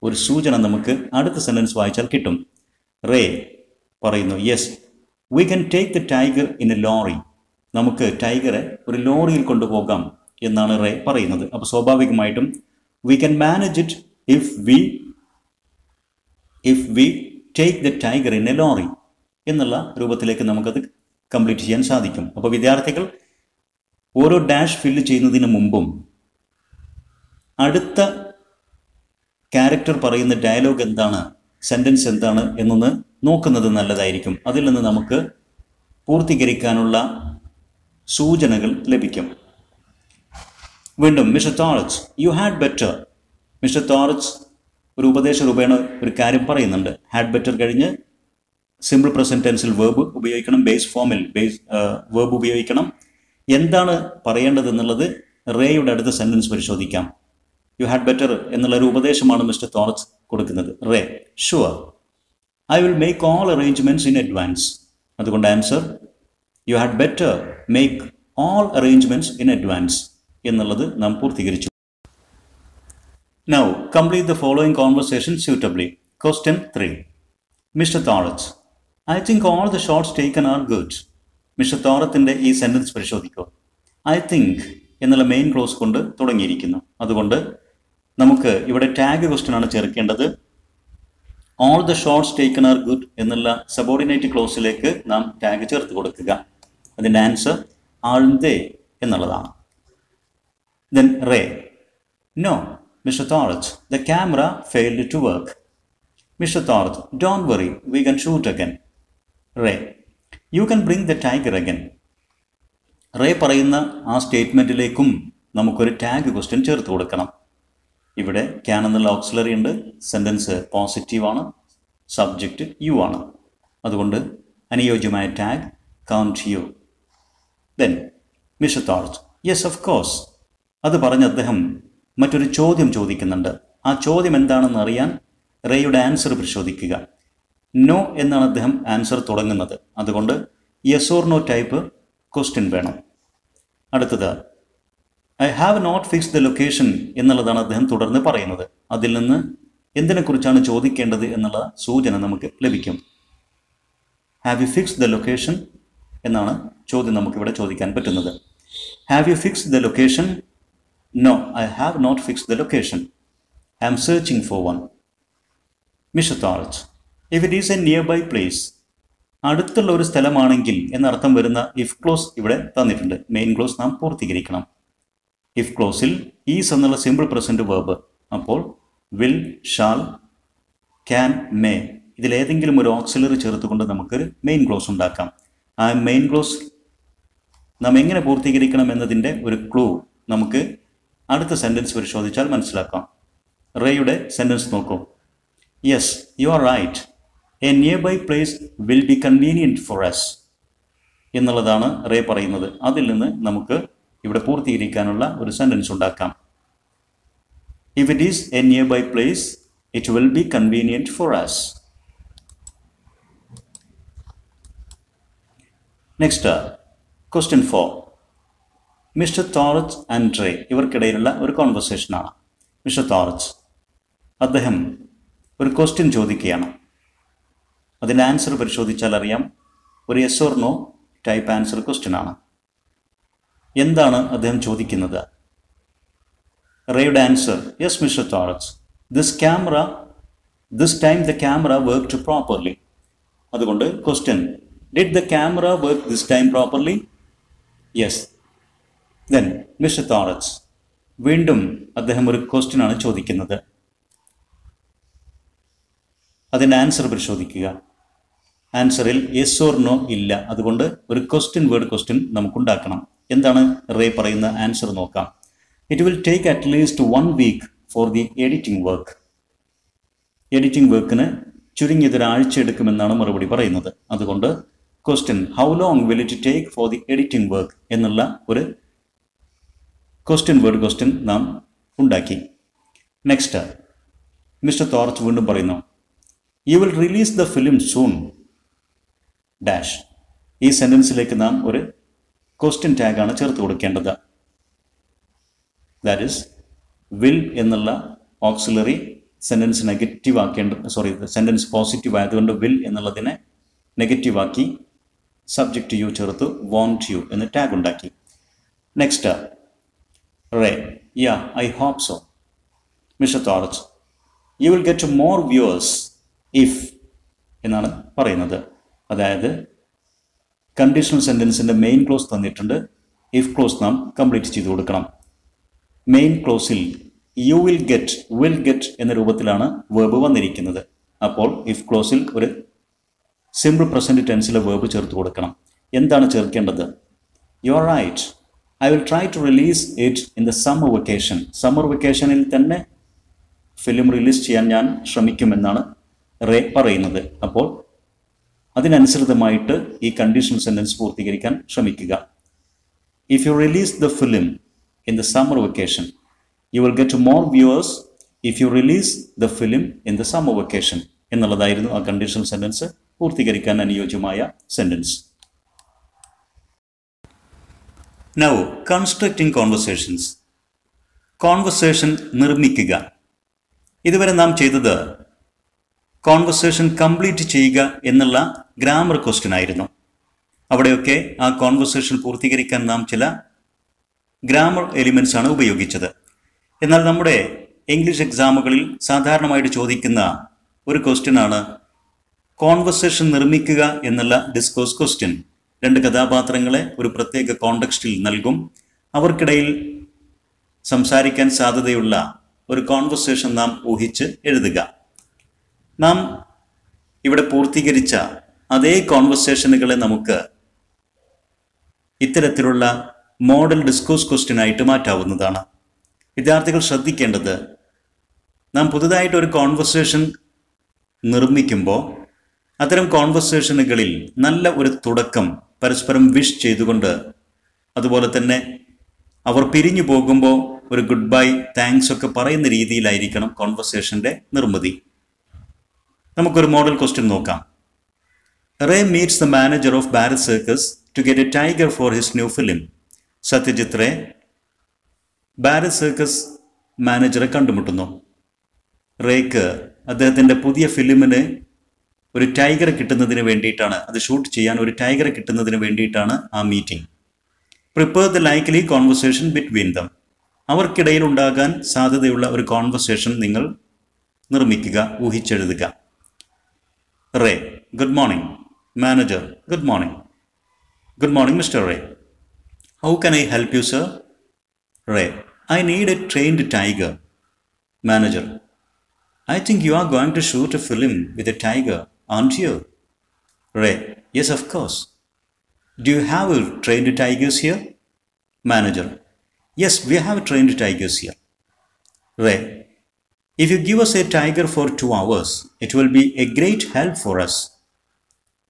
ഒരു സൂചന നമുക്ക് അടുത്ത സെന്റൻസ് വായിച്ചാൽ കിട്ടും. റേ പറയുന്നു: yes, we can take the tiger in A lorry. നമുക്ക് ടൈഗറെ ഒരു ലോറിയിൽ കൊണ്ടുപോകാം എന്നാണ് റേ പറയുന്നത്. അപ്പോൾ സ്വാഭാവികമായിട്ടും V can manage it if we take the tiger in A lorry എന്നുള്ള രൂപത്തിലേക്ക് നമുക്കത് കംപ്ലീറ്റ് ചെയ്യാൻ സാധിക്കും. അപ്പോൾ വിദ്യാർത്ഥികൾ ഓരോ ഡാഷ് ഫില്ല് ചെയ്യുന്നതിന് മുമ്പും അടുത്ത ക്യാരക്ടർ പറയുന്ന ഡയലോഗ് എന്താണ്, സെൻറ്റൻസ് എന്താണ് എന്നൊന്ന് നോക്കുന്നത് നല്ലതായിരിക്കും. അതിൽ നിന്ന് നമുക്ക് പൂർത്തീകരിക്കാനുള്ള സൂചനകൾ ലഭിക്കും. വീണ്ടും mister Thorat, you had better. Mister Thorat ഒരു ഉപദേശ രൂപേണ ഒരു കാര്യം പറയുന്നുണ്ട്. ഹാഡ് ബെറ്റർ കഴിഞ്ഞ് സിമ്പിൾ പ്രസന്റ് ടെൻസിൽ വേർബ് ഉപയോഗിക്കണം, ബേസ് ഫോമിൽ വേർബ് ഉപയോഗിക്കണം. എന്താണ് പറയേണ്ടതെന്നുള്ളത് റേയുടെ അടുത്ത സെൻറ്റൻസ് പരിശോധിക്കാം. യു ഹാഡ് ബെറ്റർ എന്നുള്ള ഒരു ഉപദേശമാണ് മിസ്റ്റർ തോറച്ച് കൊടുക്കുന്നത്. Ray, sure, I will make all arrangements in advance. അതുകൊണ്ട് answer you had better make all arrangements in advance എന്നുള്ളത് നാം പൂർത്തീകരിച്ചു. Now complete the following conversation suitably. Question 3. Mr. Thorat, I think all the shots taken are good. Mister തോറത്തിൻ്റെ ഈ sentence പരിശോധിക്കുക. I think എന്നുള്ള main clause കൊണ്ട് തുടങ്ങിയിരിക്കുന്നു. അതുകൊണ്ട് നമുക്ക് ഇവിടെ ടാഗ് ക്വസ്റ്റ്യൻ ആണ് ചേർക്കേണ്ടത്. All the shots taken are good എന്നുള്ള സബോർഡിനേറ്റ് ക്ലോസിലേക്ക് നാം ടാഗ് ചേർത്ത് കൊടുക്കുക. അതിൻ്റെ ആൻസർ ആർ ദേ എന്നുള്ളതാണ്. Then Ray, no Mr. Thorat, the camera failed to work. Mr. Thorat, don't worry, we can shoot again. Ray, you can bring the tiger again. Ray പറയുന്ന ആ സ്റ്റേറ്റ്മെൻറ്റിലേക്കും നമുക്കൊരു ടാഗ് ക്വസ്റ്റ്യൻ ചേർത്ത് കൊടുക്കണം. ഇവിടെ ക്യാൻ എന്നുള്ള ഓക്സിലറി ഉണ്ട്, sentence പോസിറ്റീവാണ്, സബ്ജക്റ്റ് യു ആണ്. അതുകൊണ്ട് അനുയോജ്യമായ tag can't you. Then mister Thorat, yes of course. അത് പറഞ്ഞ് അദ്ദേഹം മറ്റൊരു ചോദ്യം ചോദിക്കുന്നുണ്ട്. ആ ചോദ്യം എന്താണെന്ന് അറിയാൻ റേയുടെ ആൻസർ പരിശോധിക്കുക. നോ എന്നാണ് അദ്ദേഹം ആൻസർ തുടങ്ങുന്നത്. അതുകൊണ്ട് yes or no type question വേണം. അടുത്തത് I have not fix the location എന്നുള്ളതാണ് അദ്ദേഹം തുടർന്ന് പറയുന്നത്. അതിൽ നിന്ന് എന്തിനെക്കുറിച്ചാണ് ചോദിക്കേണ്ടത് എന്നുള്ള സൂചന നമുക്ക് ലഭിക്കും. Have you fix the location എന്നാണ് ചോദ്യം നമുക്കിവിടെ ചോദിക്കാൻ പറ്റുന്നത്. Have you fix the location? No, I have not fixed the location. I am searching for one. Mr. Thorat, if it is a nearby place, അടുത്തുള്ള ഒരു സ്ഥലമാണെങ്കിൽ എന്നർത്ഥം വരുന്ന ഇഫ് ക്ലോസ് ഇവിടെ തന്നിട്ടുണ്ട്. മെയിൻ ക്ലോസ് നാം പൂർത്തീകരിക്കണം. ഇഫ് ക്ലോസിൽ ഈസ് എന്നുള്ള simple present verb, അപ്പോൾ will, shall, can, may ഇതിലേതെങ്കിലും ഒരു ഓക്സിലറി ചേർത്തുകൊണ്ട് നമുക്കൊരു മെയിൻ ക്ലോസ് ഉണ്ടാക്കാം. ആ മെയിൻ ക്ലോസ് നാം എങ്ങനെ പൂർത്തീകരിക്കണം എന്നതിൻ്റെ ഒരു ക്ലൂ നമുക്ക് അടുത്ത സെൻറ്റൻസ് പരിശോധിച്ചാൽ മനസ്സിലാക്കാം. റേയുടെ സെൻറ്റൻസ് നോക്കൂ. Yes, you are right, a nearby place will be convenient for us എന്നുള്ളതാണ് റേ പറയുന്നത്. അതിൽ നിന്ന് നമുക്ക് ഇവിടെ പൂർത്തീകരിക്കാനുള്ള ഒരു സെൻറ്റൻസ് ഉണ്ടാക്കാം. If it is a nearby place it will be convenient for us. Next question 4. Mister Thorat and Ray ഇവർക്കിടയിലുള്ള ഒരു കോൺവെർസേഷനാണ്. മിസ്റ്റർ തോറച്ച് അദ്ദേഹം ഒരു ക്വസ്റ്റ്യൻ ചോദിക്കുകയാണ്. അതിൻ്റെ ആൻസർ പരിശോധിച്ചാൽ അറിയാം ഒരു yes or no type answer question ആണ്. എന്താണ് അദ്ദേഹം ചോദിക്കുന്നത്? റേയുടെ answer yes mister Thorat, this time the camera worked properly. അതുകൊണ്ട് question, did the camera work this time properly? Yes. Then mister Thorat വീണ്ടും അദ്ദേഹം ഒരു ക്വസ്റ്റ്യൻ ആണ് ചോദിക്കുന്നത്. അതിൻ്റെ ആൻസർ പരിശോധിക്കുക. ആൻസറിൽ യെസ് ഓർ നോ ഇല്ല. അതുകൊണ്ട് ഒരു ക്വസ്റ്റ്യൻ വേർഡ് ക്വസ്റ്റ്യൻ നമുക്കുണ്ടാക്കണം. എന്താണ് റേ പറയുന്ന ആൻസർ നോക്കാം. It will take at least 1 week for the editing work. Editing വർക്കിന് ചുരുങ്ങിയത് ഒരാഴ്ച എടുക്കുമെന്നാണ് മറുപടി പറയുന്നത്. അതുകൊണ്ട് question, how long will it take for the editing work എന്നുള്ള ഒരു ക്വസ്റ്റ്യൻ വേർഡ് ക്വസ്റ്റ്യൻ നാം ഉണ്ടാക്കി. നെക്സ്റ്റ് മിസ്റ്റർ തോറച്ച് വീണ്ടും പറയുന്നു, you will release the film soon dash. ഈ സെൻറ്റൻസിലേക്ക് നാം ഒരു ക്വസ്റ്റ്യൻ ടാഗാണ് ചേർത്ത് കൊടുക്കേണ്ടത്. ദാറ്റ് ഈസ് വിൽ എന്നുള്ള auxiliary sentence negative sentence positive ആയതുകൊണ്ട് വിൽ എന്നുള്ളതിനെ നെഗറ്റീവ് ആക്കി സബ്ജക്റ്റ് യു ചേർത്ത് വോണ്ട് യു എന്ന് ടാഗ് ഉണ്ടാക്കി. Next Ray, yeah I hope so. Mister Thorat, you will get more viewers if എന്നാണ് പറയുന്നത്. അതായത് കണ്ടീഷണൽ സെൻറ്റൻസിൻ്റെ മെയിൻ ക്ലോസ് തന്നിട്ടുണ്ട്. ഇഫ് ക്ലോസ് നാം കംപ്ലീറ്റ് ചെയ്ത് കൊടുക്കണം. മെയിൻ ക്ലോസിൽ യു വിൽ ഗെറ്റ് എന്ന രൂപത്തിലാണ് വേർബ് വന്നിരിക്കുന്നത്. അപ്പോൾ ഇഫ് ക്ലോസിൽ ഒരു സിമ്പിൾ പ്രസൻറ്റ് ടെൻസിലെ വേർബ് ചേർത്ത് കൊടുക്കണം. എന്താണ് ചേർക്കേണ്ടത്? You are right, I will try to release it in the summer vacation. Summer വെക്കേഷനിൽ തന്നെ ഫിലിം റിലീസ് ചെയ്യാൻ ഞാൻ ശ്രമിക്കുമെന്നാണ് റേ പറയുന്നത്. അപ്പോൾ അതിനനുസൃതമായിട്ട് ഈ കണ്ടീഷണൽ സെൻറ്റൻസ് പൂർത്തീകരിക്കാൻ ശ്രമിക്കുക. If you release the film in the summer vacation, U will get more viewers if you release the film in the summer vacation എന്നുള്ളതായിരുന്നു ആ കണ്ടീഷണൽ സെൻറ്റൻസ് പൂർത്തീകരിക്കാൻ അനുയോജ്യമായ sentence. Now, constructing conversations. Conversation നിർമ്മിക്കുക. ഇതുവരെ നാം ചെയ്തത് കോൺവെർസേഷൻ കംപ്ലീറ്റ് ചെയ്യുക എന്നുള്ള ഗ്രാമർ ക്വസ്റ്റ്യൻ ആയിരുന്നു. അവിടെയൊക്കെ ആ കോൺവെർസേഷൻ പൂർത്തീകരിക്കാൻ നാം ചില ഗ്രാമർ എലിമെൻറ്റ്സ് ആണ് ഉപയോഗിച്ചത്. എന്നാൽ നമ്മുടെ ഇംഗ്ലീഷ് എക്സാമുകളിൽ സാധാരണമായിട്ട് ചോദിക്കുന്ന ഒരു ക്വസ്റ്റ്യനാണ് കോൺവെർസേഷൻ നിർമ്മിക്കുക എന്നുള്ള ഡിസ്കോഴ്സ് ക്വസ്റ്റ്യൻ. രണ്ട് കഥാപാത്രങ്ങളെ ഒരു പ്രത്യേക കോണ്ടെക്സ്റ്റിൽ നൽകും. അവർക്കിടയിൽ സംസാരിക്കാൻ സാധ്യതയുള്ള ഒരു കോൺവെർസേഷൻ നാം ഊഹിച്ച് എഴുതുക. നാം ഇവിടെ പൂർത്തീകരിച്ച അതേ കോൺവെർസേഷനുകളെ നമുക്ക് ഇത്തരത്തിലുള്ള മോഡൽ ഡിസ്കോഴ്സ് ക്വസ്റ്റ്യനായിട്ട് മാറ്റാവുന്നതാണ്. വിദ്യാർത്ഥികൾ ശ്രദ്ധിക്കേണ്ടത്, നാം പുതുതായിട്ട് ഒരു കോൺവെർസേഷൻ നിർമ്മിക്കുമ്പോൾ അത്തരം കോൺവെർസേഷനുകളിൽ നല്ല ഒരു തുടക്കം പരസ്പരം വിഷ് ചെയ്തുകൊണ്ട്, അതുപോലെ തന്നെ അവർ പിരിഞ്ഞു പോകുമ്പോൾ ഒരു ഗുഡ് ബൈ, താങ്ക്സ് ഒക്കെ പറയുന്ന രീതിയിലായിരിക്കണം കോൺവെർസേഷൻ്റെ നിർമ്മിതി. നമുക്കൊരു മോഡൽ ക്വസ്റ്റ്യൻ നോക്കാം. Ray meets the manager of Bharat circus to get a tiger for his new film. Satyajit Ray Bharat circus മാനേജറെ കണ്ടുമുട്ടുന്നു. റേക്ക് അദ്ദേഹത്തിൻ്റെ പുതിയ ഫിലിമിന് ഒരു ടൈഗറെ കിട്ടുന്നതിന് വേണ്ടിയിട്ടാണ്, അത് ഷൂട്ട് ചെയ്യാൻ ഒരു ടൈഗറെ കിട്ടുന്നതിന് വേണ്ടിയിട്ടാണ് ആ meeting. Prepare the likely conversation between them. അവർക്കിടയിൽ ഉണ്ടാകാൻ സാധ്യതയുള്ള ഒരു കോൺവെർസേഷൻ നിങ്ങൾ നിർമ്മിക്കുക, ഊഹിച്ചെഴുതുക. Ray, good morning. Manager, good morning. Good morning mister Ray. How can I help you sir? Ray, I need a trained tiger. Manager, I think you are going to shoot a film with a tiger, aren't you? Ray, yes, of course. Do you have trained tigers here? Manager, yes, we have trained tigers here. Ray, if you give us a tiger for 2 hours, it will be a great help for us.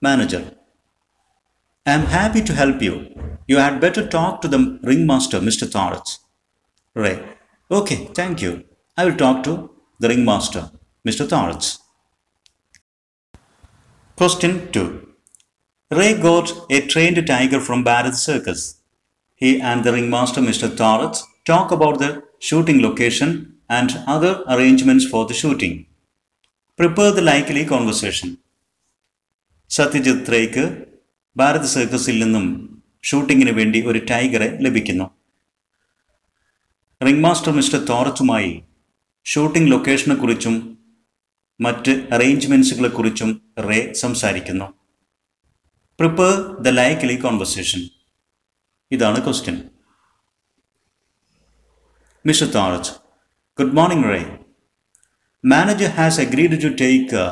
Manager, I am happy to help you. You had better talk to the ringmaster, Mr. Torres. Ray, okay, thank you. I will talk to the ringmaster, Mr. Torres. Question 2. Ray got a trained tiger from Bharat Circus. He and the ringmaster, Mr. Torres, talk about the shooting location and other arrangements for the shooting. Prepare the likely conversation. Satyajit റേക്ക് ഭാരത് സർക്കസിൽ നിന്നും ഷൂട്ടിങ്ങിന് വേണ്ടി ഒരു ടൈഗറെ ലഭിക്കുന്നു. Ring master mister തോറച്ചുമായി shooting ലൊക്കേഷനെക്കുറിച്ചും മറ്റ് അറേഞ്ച്മെൻറ്റ്സുകളെക്കുറിച്ചും റേ സംസാരിക്കുന്നു. Prepare the likely conversation. ഇതാണ് question. Mister Thorat, good morning Ray. Manager has agreed to take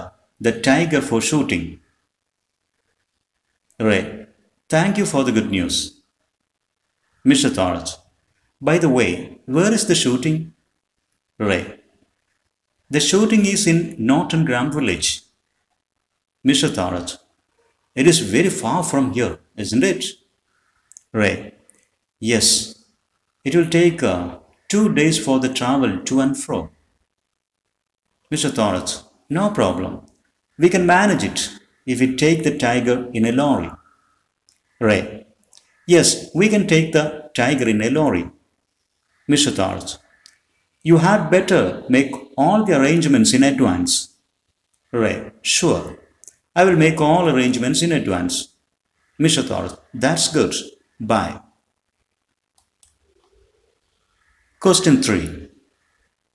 the tiger for shooting. Ray, thank you for the good news. Mister Thorat, by the way, where is the shooting? Ray, the shooting is in Norton Gram village. Mr. Torres, it is very far from here, isn't it? Ray, yes, it will take 2 days for the travel to and fro. Mr. Torres, no problem. We can manage it if we take the tiger in a lorry. Ray, yes, we can take the tiger in a lorry. Mr. Torres, you had better make all the arrangements in advance. Ray, sure. I will make all arrangements in advance. Mr. Torres, that's good. Bye. Question 3.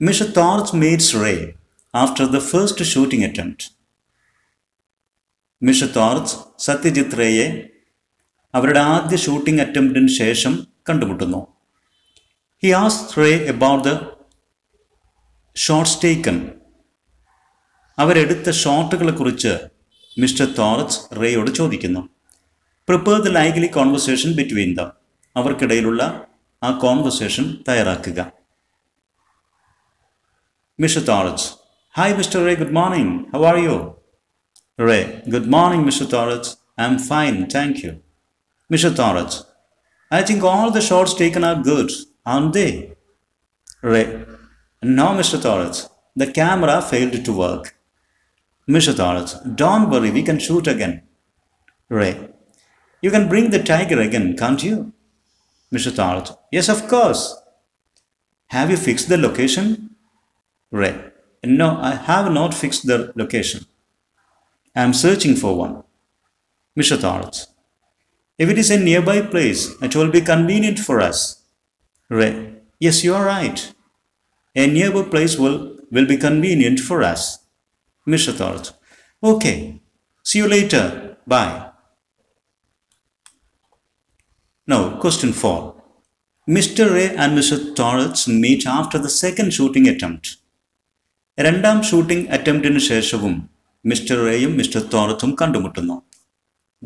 Mr. Torres meets Ray after the first shooting attempt. Mr. Torres Satyajit റേയെ അവരുടെ ആദ്യ shooting അറ്റംപ്റ്റിന് ശേഷം കണ്ടുമുട്ടുന്നു. He asked Ray about the shots taken. അവരെടുത്ത ഷോട്ടുകളെക്കുറിച്ച് mister Thorat റേയോട് ചോദിക്കുന്നു. Prepare the likely conversation between them. അവർക്കിടയിലുള്ള ആ കോൺവെർസേഷൻ തയ്യാറാക്കുക. Mr. Torrance. Hi Mr. Ray, good morning. How are you? Ray. Good morning Mr. Torrance. I'm fine, thank you. Mr. Torrance. I think all the shots taken are good, aren't they? Ray. No Mr. Torrance. The camera failed to work. Mr. Torrance. Don't worry, we can shoot again. Ray. You can bring the tiger again, can't you? Mr. Torrance. Yes, of course. Have you fixed the location? Ray. No, I have not fixed the location. I am searching for one. Mr. Torrance. If it is a nearby place, it will be convenient for us. Ray. Yes, you are right. A nearby place will be convenient for us. Mr. Torrance. Okay. See you later. Bye. Now, question 4. Mr. Ray and Mr. Torrance meet after the second shooting attempt. രണ്ടാം shooting അറ്റംപ്റ്റിന് ശേഷവും mister റേയും mister തോറത്തും കണ്ടുമുട്ടുന്നു.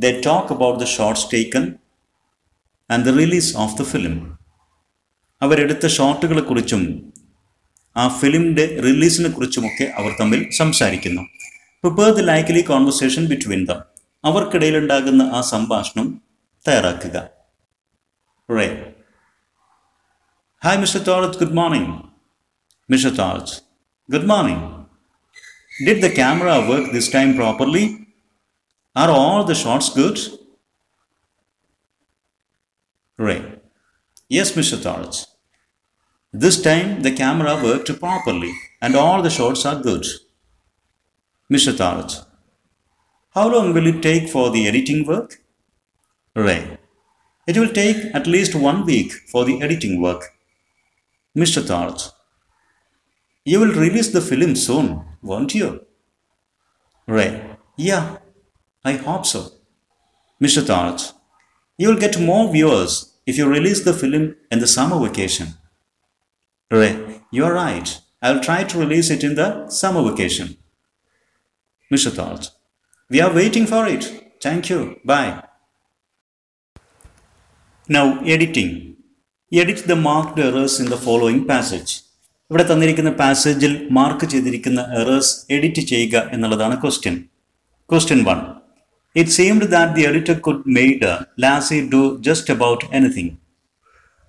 They talk about the shots taken and the release of the film. അവരെടുത്ത ഷോട്ടുകളെക്കുറിച്ചും ആ ഫിലിമിൻ്റെ റിലീസിനെ കുറിച്ചുമൊക്കെ അവർ തമ്മിൽ സംസാരിക്കുന്നു. Prepare the likely conversation between them. അവർക്കിടയിലുണ്ടാകുന്ന ആ സംഭാഷണം തയ്യാറാക്കുക. Ray. Hi Mr. Torrance, good morning. Mr. Torrance. Good morning. Did the camera work this time properly? Are all the shots good? Ray. Yes, Mr. Torrance. This time the camera worked properly and all the shots are good. Mr. Torrance. How long will it take for the editing work? Ray. It will take at least 1 week for the editing work. Mr. Torrance. You will release the film soon, won't you? Ray. Yeah, I hope so. Mr. Torrance. You will get more viewers if you release the film in the summer vacation. Ray. You are right. I will try to release it in the summer vacation. Mr. Torrance. We are waiting for it. Thank you. Bye. Now, editing. Edit the marked errors in the following passage. ഇവിടെ തന്നിരിക്കുന്ന പാസേജിൽ mark ചെയ്തിരിക്കുന്ന errors edit ചെയ്യുക എന്നുള്ളതാണ് question. Question 1. It seemed that the editor could made Lassie do just about anything.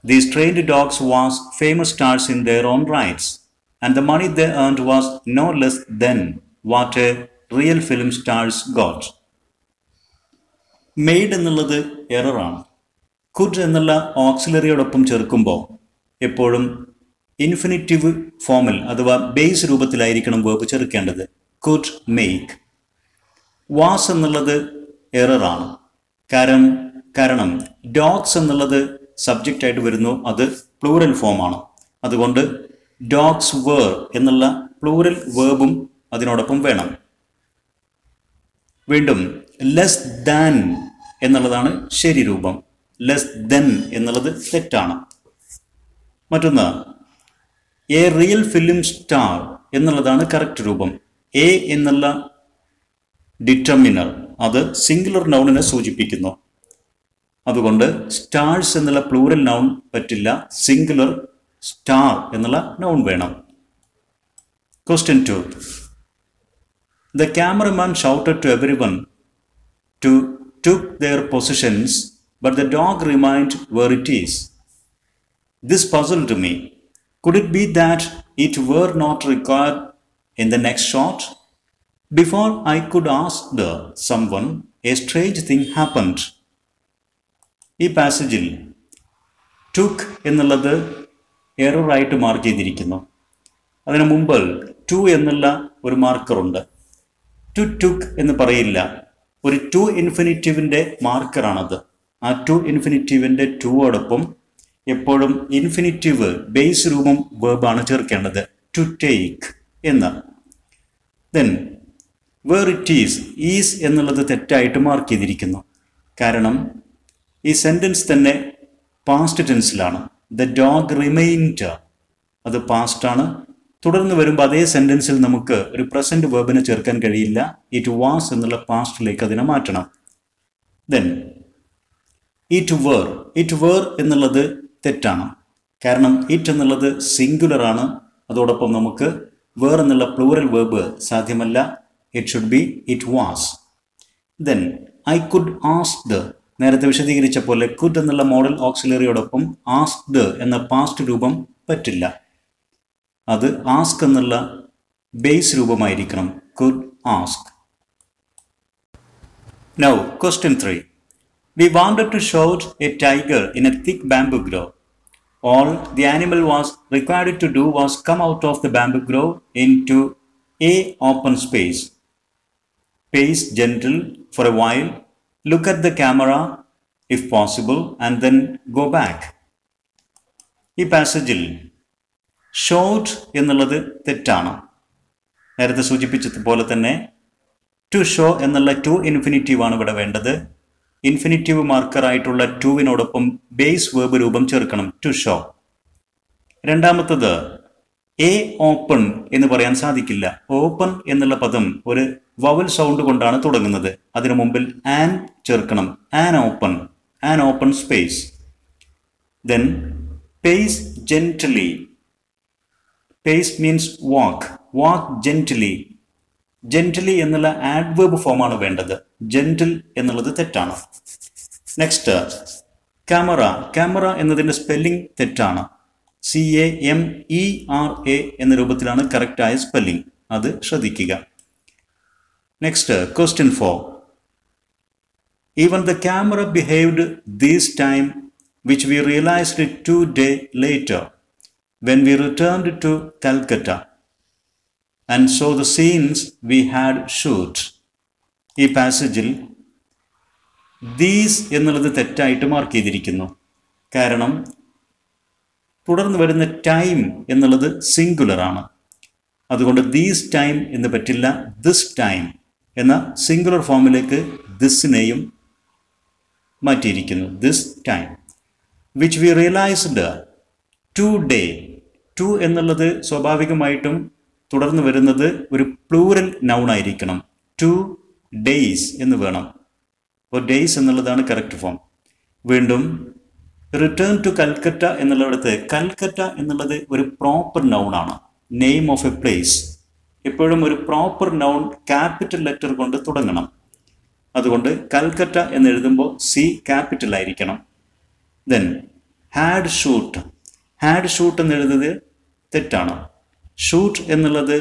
These trained dogs was famous stars in their own rights, and the money they earned was no less than what a real film stars got. Made എന്നുള്ളത് എററാണ്. Could എന്നുള്ള ഓക്സിലറിയോടൊപ്പം ചേർക്കുമ്പോൾ എപ്പോഴും infinitive ഫോമിൽ അഥവാ base രൂപത്തിലായിരിക്കണം verb ചേർക്കേണ്ടത്. Could make. Was എന്നുള്ളത് എററാണ്. കാരണം dogs എന്നുള്ളത് സബ്ജക്റ്റായിട്ട് വരുന്നു, അത് പ്ലൂറൽ ഫോമാണ്. അതുകൊണ്ട് ഡോഗ്സ് വേർ എന്നുള്ള പ്ലൂറൽ വേർബും അതിനോടൊപ്പം വേണം. വീണ്ടും ലെസ് ദാൻ എന്നുള്ളതാണ് ശരി രൂപം. ലെസ് ദെൻ എന്നുള്ളത് തെറ്റാണ്. മറ്റൊന്ന് എ റിയൽ ഫിലിം സ്റ്റാർ എന്നുള്ളതാണ് കറക്റ്റ് രൂപം. എ എന്നുള്ള ഡിറ്റർമിനർ അത് സിംഗുലർ നൗണിനെ സൂചിപ്പിക്കുന്നു. അതുകൊണ്ട് സ്റ്റാർസ് എന്നുള്ള പ്ലൂറൽ നൗൺ പറ്റില്ല, സിംഗുലർ സ്റ്റാർ എന്നുള്ള നൗൺ വേണം. Question 2. The cameraman shouted to everyone to took their positions, but the dog remained where it is. This puzzled me. Could it be that it were not required in the next shot? Before I could ask someone, a strange thing happened. ഈ പാസേജിൽ took എന്നുള്ളത് എററായിട്ട് mark ചെയ്തിരിക്കുന്നു. അതിനു മുമ്പ് to എന്നുള്ള ഒരു മാർക്കറുണ്ട്. to took എന്ന് പറയില്ല, ഒരു to ഇൻഫിനിറ്റീവിൻ്റെ മാർക്കറാണത്. ആ to ഇൻഫിനിറ്റീവിൻ്റെ ടൂവോടൊപ്പം എപ്പോഴും ഇൻഫിനിറ്റീവ് ബേസ് രൂപം വേർബാണ് ചേർക്കേണ്ടത്. ടു ടേക്ക് എന്ന്. ദെൻ വേർ ഇറ്റ് ഈസ് എന്നുള്ളത് തെറ്റായിട്ട് മാർക്ക് ചെയ്തിരിക്കുന്നു. കാരണം ഈ സെൻറ്റൻസ് തന്നെ പാസ്റ്റ് ടെൻസിലാണ്. ദ ഡോഗ് റിമെയിൻഡ്, അത് പാസ്റ്റാണ്. തുടർന്ന് വരുമ്പോൾ അതേ സെൻറ്റൻസിൽ നമുക്ക് ഒരു പ്രസൻറ്റ് വേർബിനെ ചേർക്കാൻ കഴിയില്ല. ഇറ്റ് വാസ് എന്നുള്ള പാസ്റ്റിലേക്ക് അതിനെ മാറ്റണം. ദെൻ ഇറ്റ് വേർ എന്നുള്ളത് തെറ്റാണ്. കാരണം ഇറ്റ് എന്നുള്ളത് സിംഗുലർ ആണ്. അതോടൊപ്പം നമുക്ക് വേർ എന്നുള്ള പ്ലൂറൽ വേർബ് സാധ്യമല്ല. It should be it was. Then I could asked, നേരത്തെ വിശദീകരിച്ച പോലെ കുഡ് എന്നുള്ള മോഡൽ ഓക്സിലറിയോടൊപ്പം ആസ്ക്ഡ് എന്ന പാസ്റ്റ് രൂപം പറ്റില്ല. അത് ആസ്ക് എന്നുള്ള ബേസ് രൂപമായിരിക്കണം. Could ask. Now, question 3. We wanted to shoot a tiger in a thick bamboo grove. All the animal was required to do was come out of the bamboo grove into a open space. Pace gentle for a while. Look at the camera if possible and then go back. ഈ പാസേജിൽ shot എന്നുള്ളത് തെറ്റാണ്. നേരത്തെ സൂചിപ്പിച്ചതുപോലെ തന്നെ to show എന്നുള്ള to infinitive ആണ് ഇവിടെ വേണ്ടത്. ഇൻഫിനിറ്റീവ് മാർക്കറായിട്ടുള്ള ടുവിനോടൊപ്പം ബേസ് വേർബ് രൂപം ചേർക്കണം, ടു ഷോ. രണ്ടാമത്തത് എ ഓപ്പൺ എന്ന് പറയാൻ സാധിക്കില്ല. ഓപ്പൺ എന്നുള്ള പദം ഒരു വവൽ സൗണ്ട് കൊണ്ടാണ് തുടങ്ങുന്നത്. അതിനു മുമ്പിൽ ആൻ ചേർക്കണം. An open space. Then pace gently. Pace means walk gently. Gently എന്നുള്ള ആഡ്വേർബ് ഫോമാണ് വേണ്ടത്. ജെന്റിൽ എന്നുള്ളത് തെറ്റാണ്. നെക്സ്റ്റ് ക്യാമറ എന്നതിൻ്റെ സ്പെല്ലിംഗ് തെറ്റാണ്. CAMERA എന്ന രൂപത്തിലാണ് കറക്റ്റായ സ്പെല്ലിംഗ്. അത് ശ്രദ്ധിക്കുക. Next question 4. Even the camera behaved this time, which we realized 2 days later when we returned to Calcutta and saw the scenes we had shot. ഈ പാസേജിൽ ദീസ് എന്നുള്ളത് തെറ്റായിട്ട് മാർക്ക് ചെയ്തിരിക്കുന്നു. കാരണം തുടർന്ന് വരുന്ന ടൈം എന്നുള്ളത് സിംഗുലർ ആണ്. അതുകൊണ്ട് ദീസ് ടൈം എന്ന് പറ്റില്ല. ദിസ് ടൈം എന്ന സിംഗുലർ ഫോമിലേക്ക് ദിസിനെയും മാറ്റിയിരിക്കുന്നു. This time which we realised 2 days. 2 എന്നുള്ളത് സ്വാഭാവികമായിട്ടും തുടർന്ന് വരുന്നത് ഒരു പ്ലൂറൽ നൗൺ ആയിരിക്കണം. 2 days എന്ന് വേണം. അപ്പോൾ ഡേയ്സ് എന്നുള്ളതാണ് കറക്റ്റ് ഫോം. വീണ്ടും റിട്ടേൺ ടു കൽക്കട്ട എന്നുള്ളിടത്ത് കൽക്കട്ട എന്നുള്ളത് ഒരു പ്രോപ്പർ നൗൺ ആണ്. Name of A place. എപ്പോഴും ഒരു പ്രോപ്പർ നൗൺ ക്യാപിറ്റൽ ലെറ്റർ കൊണ്ട് തുടങ്ങണം. അതുകൊണ്ട് കൽക്കട്ട എന്ന് എഴുതുമ്പോൾ സി ക്യാപിറ്റൽ ആയിരിക്കണം. ദെൻ ഹാഡ് ഷൂട്ട് എന്ന് എഴുതുന്നത് തെറ്റാണ്. ഷൂട്ട് എന്നുള്ളത്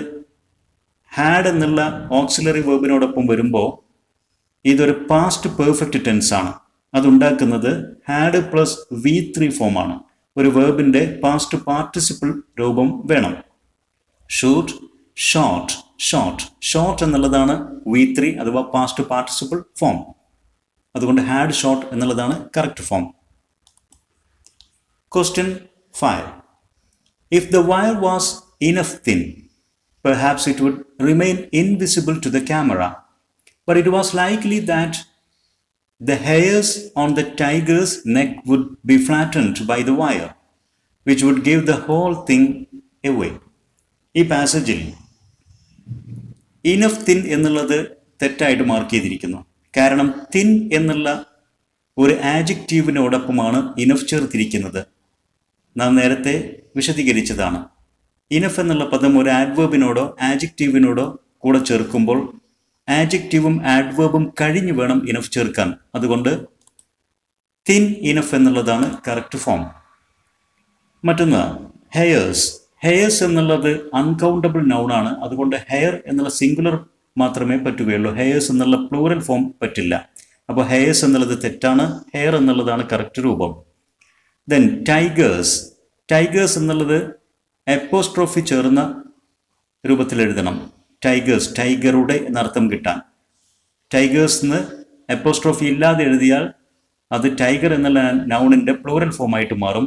ഹാഡ് എന്നുള്ള ഓക്സിലറി വേർബിനോടൊപ്പം വരുമ്പോൾ ഇതൊരു പാസ്റ്റ് പെർഫെക്റ്റ് ടെൻസ് ആണ്. അതുണ്ടാക്കുന്നത് ഹാഡ് പ്ലസ് V3 ഫോമാണ്. ഒരു വേർബിൻ്റെ പാസ്റ്റ് പാർട്ടിസിപ്പിൾ രൂപം വേണം. ഷൂട്ട്, ഷോട്ട് എന്നുള്ളതാണ് V3 അഥവാ പാസ്റ്റ് പാർട്ടിസിപ്പിൾ ഫോം. അതുകൊണ്ട് ഹാഡ് ഷോട്ട് എന്നുള്ളതാണ് correct form. Question 5. If the wire was enough thin, perhaps it would remain invisible to the camera, but it was likely that the hairs on the tiger's neck would be flattened by the wire, which would give the whole thing away. ഈ പാസേജിൽ enough thin എന്നുള്ളത് തെറ്റായിട്ട് mark ചെയ്തിരിക്കുന്നു. കാരണം thin എന്നുള്ള ഒരു ആഡ്ജക്റ്റീവിനോടൊപ്പമാണ് enough ചേർത്തിരിക്കുന്നത്. നാം നേരത്തെ വിശദീകരിച്ചതാണ്. ഇനഫ് എന്നുള്ള പദം ഒരു ആഡ്വേർബിനോടോ ആഡ്ജക്റ്റീവിനോടോ കൂടെ ചേർക്കുമ്പോൾ ആഡ്ജക്റ്റീവും ആഡ്വേർബും കഴിഞ്ഞ് വേണം ഇനഫ് ചേർക്കാൻ. അതുകൊണ്ട് തിൻ ഇനഫ് എന്നുള്ളതാണ് കറക്റ്റ് ഫോം. മറ്റൊന്ന് ഹെയർസ് എന്നുള്ളത് അൺകൗണ്ടബിൾ നൗൺ ആണ്. അതുകൊണ്ട് ഹെയർ എന്നുള്ള സിംഗുലർ മാത്രമേ പറ്റുകയുള്ളൂ. ഹെയർസ് എന്നുള്ള പ്ലൂറൽ ഫോം പറ്റില്ല. അപ്പോൾ ഹെയർസ് എന്നുള്ളത് തെറ്റാണ്. ഹെയർ എന്നുള്ളതാണ് കറക്റ്റ് രൂപം. ദെൻ ടൈഗേഴ്സ് എന്നുള്ളത് എപ്പോസ്ട്രോഫി ചേർന്ന രൂപത്തിൽ എഴുതണം. ടൈഗറുടെ എന്നർത്ഥം കിട്ടാൻ. ടൈഗേഴ്സ് എന്ന് എപ്പോസ്ട്രോഫി ഇല്ലാതെ എഴുതിയാൽ അത് ടൈഗർ എന്നുള്ള നൗണിൻ്റെ പ്ലൂറൽ ഫോമായിട്ട് മാറും.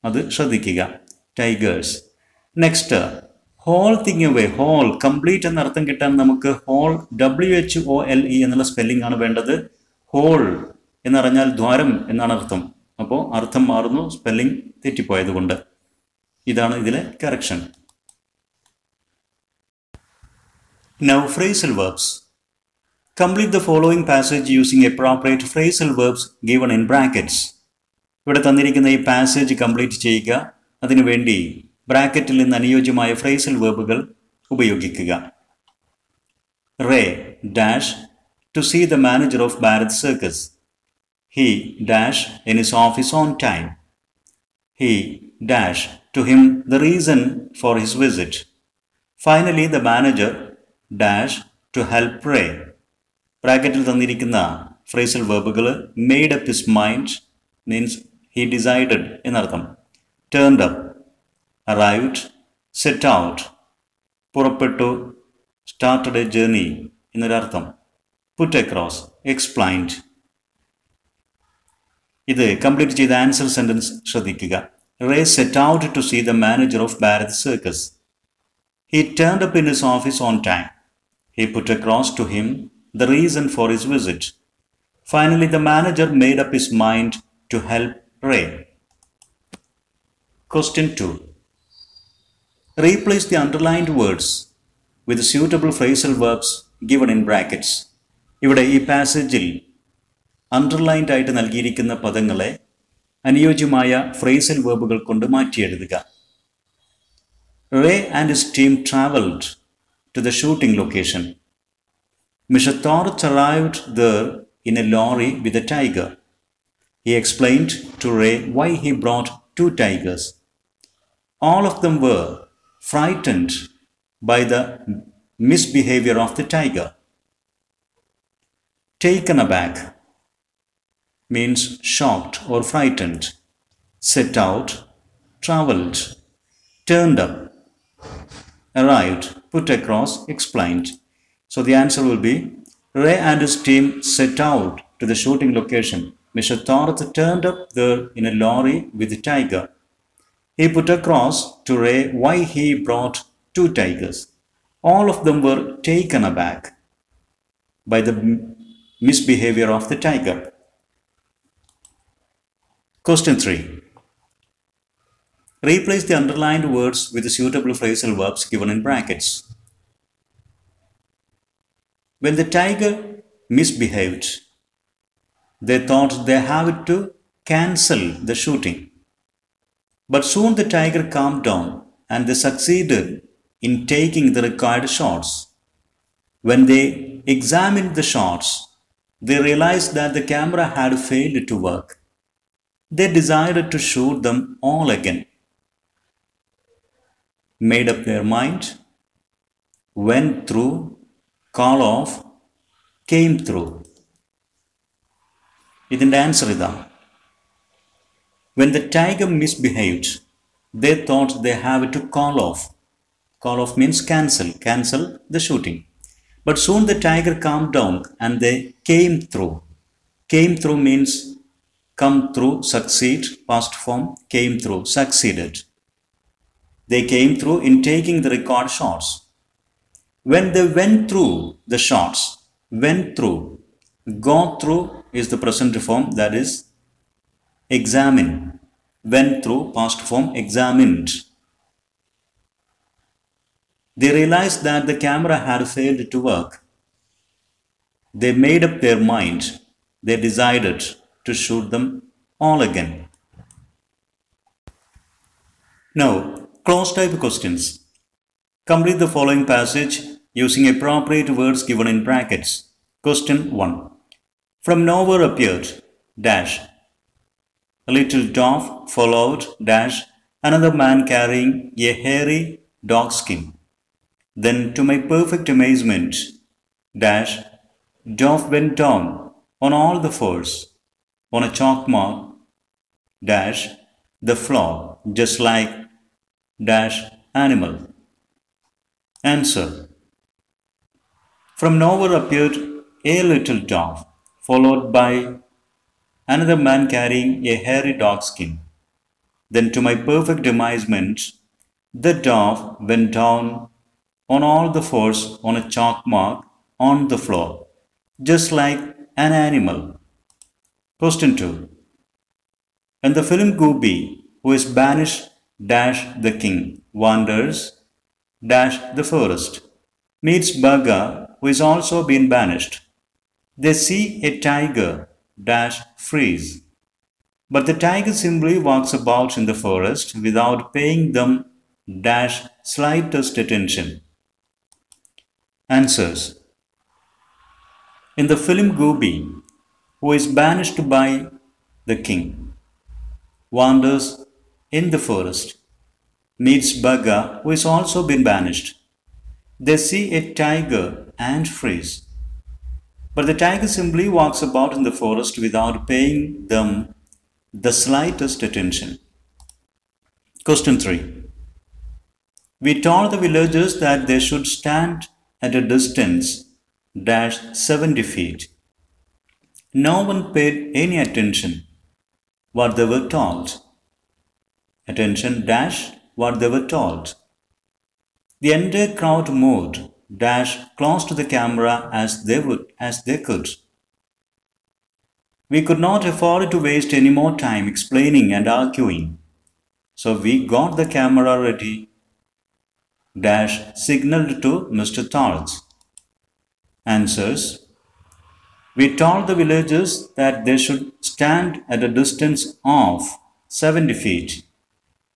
അത് ശ്രദ്ധിക്കുക. Tigers. Next whole thing away. Whole complete എന്നർത്ഥം കിട്ടാൻ നമുക്ക് HOLE എന്നുള്ള സ്പെല്ലിംഗ് ആണ് വേണ്ടത്. ഹോൾ എന്ന് പറഞ്ഞാൽ ദ്വാരം എന്നാണ് അർത്ഥം. അപ്പോൾ അർത്ഥം മാറുന്നു, സ്പെല്ലിംഗ് തെറ്റിപ്പോയതുകൊണ്ട്. ഇതാണ് ഇതിലെ correction. Now phrasal verbs. Complete the following passage using appropriate phrasal verbs given in brackets. ഇവിടെ തന്നിരിക്കുന്ന ഈ പാസേജ് കംപ്ലീറ്റ് ചെയ്യുക. അതിനുവേണ്ടി ബ്രാക്കറ്റിൽ നിന്ന് അനുയോജ്യമായ ഫ്രേസൽ വേർബുകൾ ഉപയോഗിക്കുക. Ray dash to see the manager of Bharat Circus. He dash in his office on time. He dash to him the reason for his visit. Finally, the manager dash to help Ray. ബ്രാക്കറ്റിൽ തന്നിരിക്കുന്ന phrasal വേർബുകൾ made up his mind means he decided എന്നർത്ഥം. Turned up, arrived, set out, പുറപ്പെട്ടു, started a journey എന്നൊരർത്ഥം. Put across, explained. ഇത് complete ചെയ്ത answer sentence ശ്രദ്ധിക്കുക. Ray set out to see the manager of Bharat Circus. He turned up in his office on time. He put across to him the reason for his visit. Finally, the manager made up his mind to help Ray. Question 2. Replace the underlined words with suitable phrasal verbs given in brackets. ഇവിടെ ഈ പാസേജിൽ underlined ആയിട്ട് നൽകിയിരിക്കുന്ന പദങ്ങളെ അനുയോജ്യമായ phrasal വേർബുകൾ കൊണ്ട് മാറ്റിയെഴുതുക. Ray and his team travelled to the shooting location. Mr. Torch arrived there in a lorry with a tiger. He explained to Ray why he brought 2 tigers. All of them were frightened by the misbehavior of the tiger. Taken aback means shocked or frightened. Set out, travelled, turned up, arrived, put across, explained. So the answer will be Ray and his team set out to the shooting location. Mr. Thorath turned up there in a lorry with a tiger. He put across to Ray why he brought 2 tigers. All of them were taken aback by the misbehavior of the tiger. Question 3. Replace the underlined words with the suitable phrasal verbs given in brackets. When the tiger misbehaved, they thought they had to cancel the shooting. But soon the tiger calmed down and they succeeded in taking the required shots. When they examined the shots, they realized that the camera had failed to work. They decided to shoot them all again. Made up their mind, went through, call off, came through. ഇതിൻ്റെ answer ഇതാണ്. When the tiger misbehaved, they thought they have to call off. Call off means cancel the shooting. But soon the tiger calmed down and they came through. Came through means come through, succeed, past form, came through, succeeded. They came through in taking the required shots. When they went through the shots, went through, go through is the present form, that is examine. Went through, past form, examined. They realized that the camera had failed to work. They made up their mind. They decided to shoot them all again. Now, clause type questions. Complete the following passage using appropriate words given in brackets. Question 1. From nowhere appeared, dash. A little dwarf followed, dash, another man carrying a hairy dog skin. Then, to my perfect amazement, dash, dwarf went down on all the fours, on a chalk mark, dash, the floor, just like, dash, animal. Answer. From nowhere appeared a little dwarf, followed by another man carrying a hairy dog skin. Then, to my perfect amazement, the dwarf went down on all the fours on a chalk mark on the floor, just like an animal. Question 2. In the film Gooby, who is banished dash the king, wanders dash the forest, meets Baga, who is also been banished. They see a tiger dash freeze. But the tiger simply walks about in the forest without paying them dash slightest attention. Answers. In the film Gooby, who is banished by the king, wanders in the forest, meets Baga, who has also been banished. They see a tiger and freeze. But the tiger simply walks about in the forest without paying them the slightest attention. Question 3. We told the villagers that they should stand at a distance dash 70 feet. No one paid any attention what they were told. Attention dash what they were told. The entire crowd moved dash close to the camera as they could. We could not afford to waste any more time explaining and arguing. So we got the camera ready dash signaled to Mr. Tarts. Answers. We told the villagers that they should stand at a distance of 70 feet.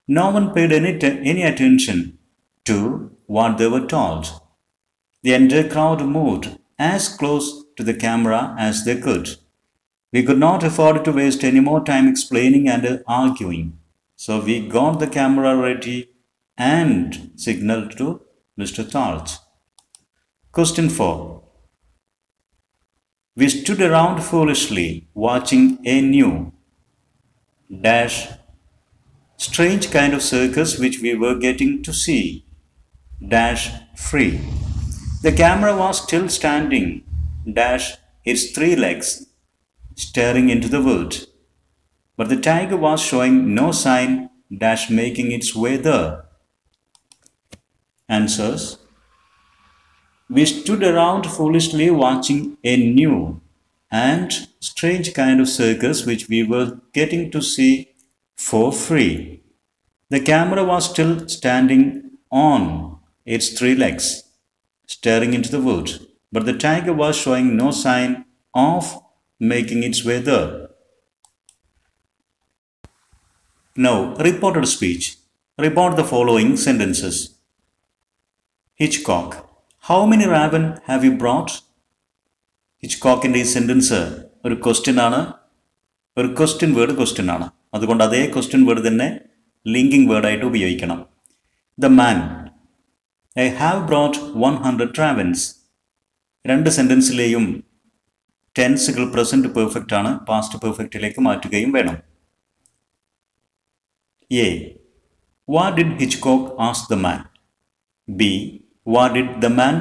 No one paid any attention to what they were told. The entire crowd moved as close to the camera as they could. We could not afford to waste any more time explaining and arguing. So we got the camera ready and signaled to Mr. Tarts. Question 4. We stood around foolishly watching a new dash strange kind of circus which we were getting to see dash free. The camera was still standing dash its 3 legs staring into the wood. But the tiger was showing no sign dash making its way there. Answers. We stood around foolishly watching a new and strange kind of circus which we were getting to see for free. The camera was still standing on its 3 legs, staring into the wood, but the tiger was showing no sign of making its way there. Now, reported speech. Report the following sentences. Hitchcock. How many raven have you brought? ഹിച്ച്കോക്കിൻ്റെ ഈ sentence ഒരു question ആണ്, ഒരു question word question ആണ്. അതുകൊണ്ട് അതേ question word തന്നെ linking വേർഡായിട്ട് ഉപയോഗിക്കണം. The man. I have brought 100 ravens. 2 സെൻറ്റൻസിലെയും ടെൻസുകൾ പ്രസൻറ്റ് പെർഫെക്റ്റ് ആണ്, പാസ്റ്റ് പെർഫെക്റ്റിലേക്ക് മാറ്റുകയും വേണം. A. What did Hitchcock ask the man? B. What did the man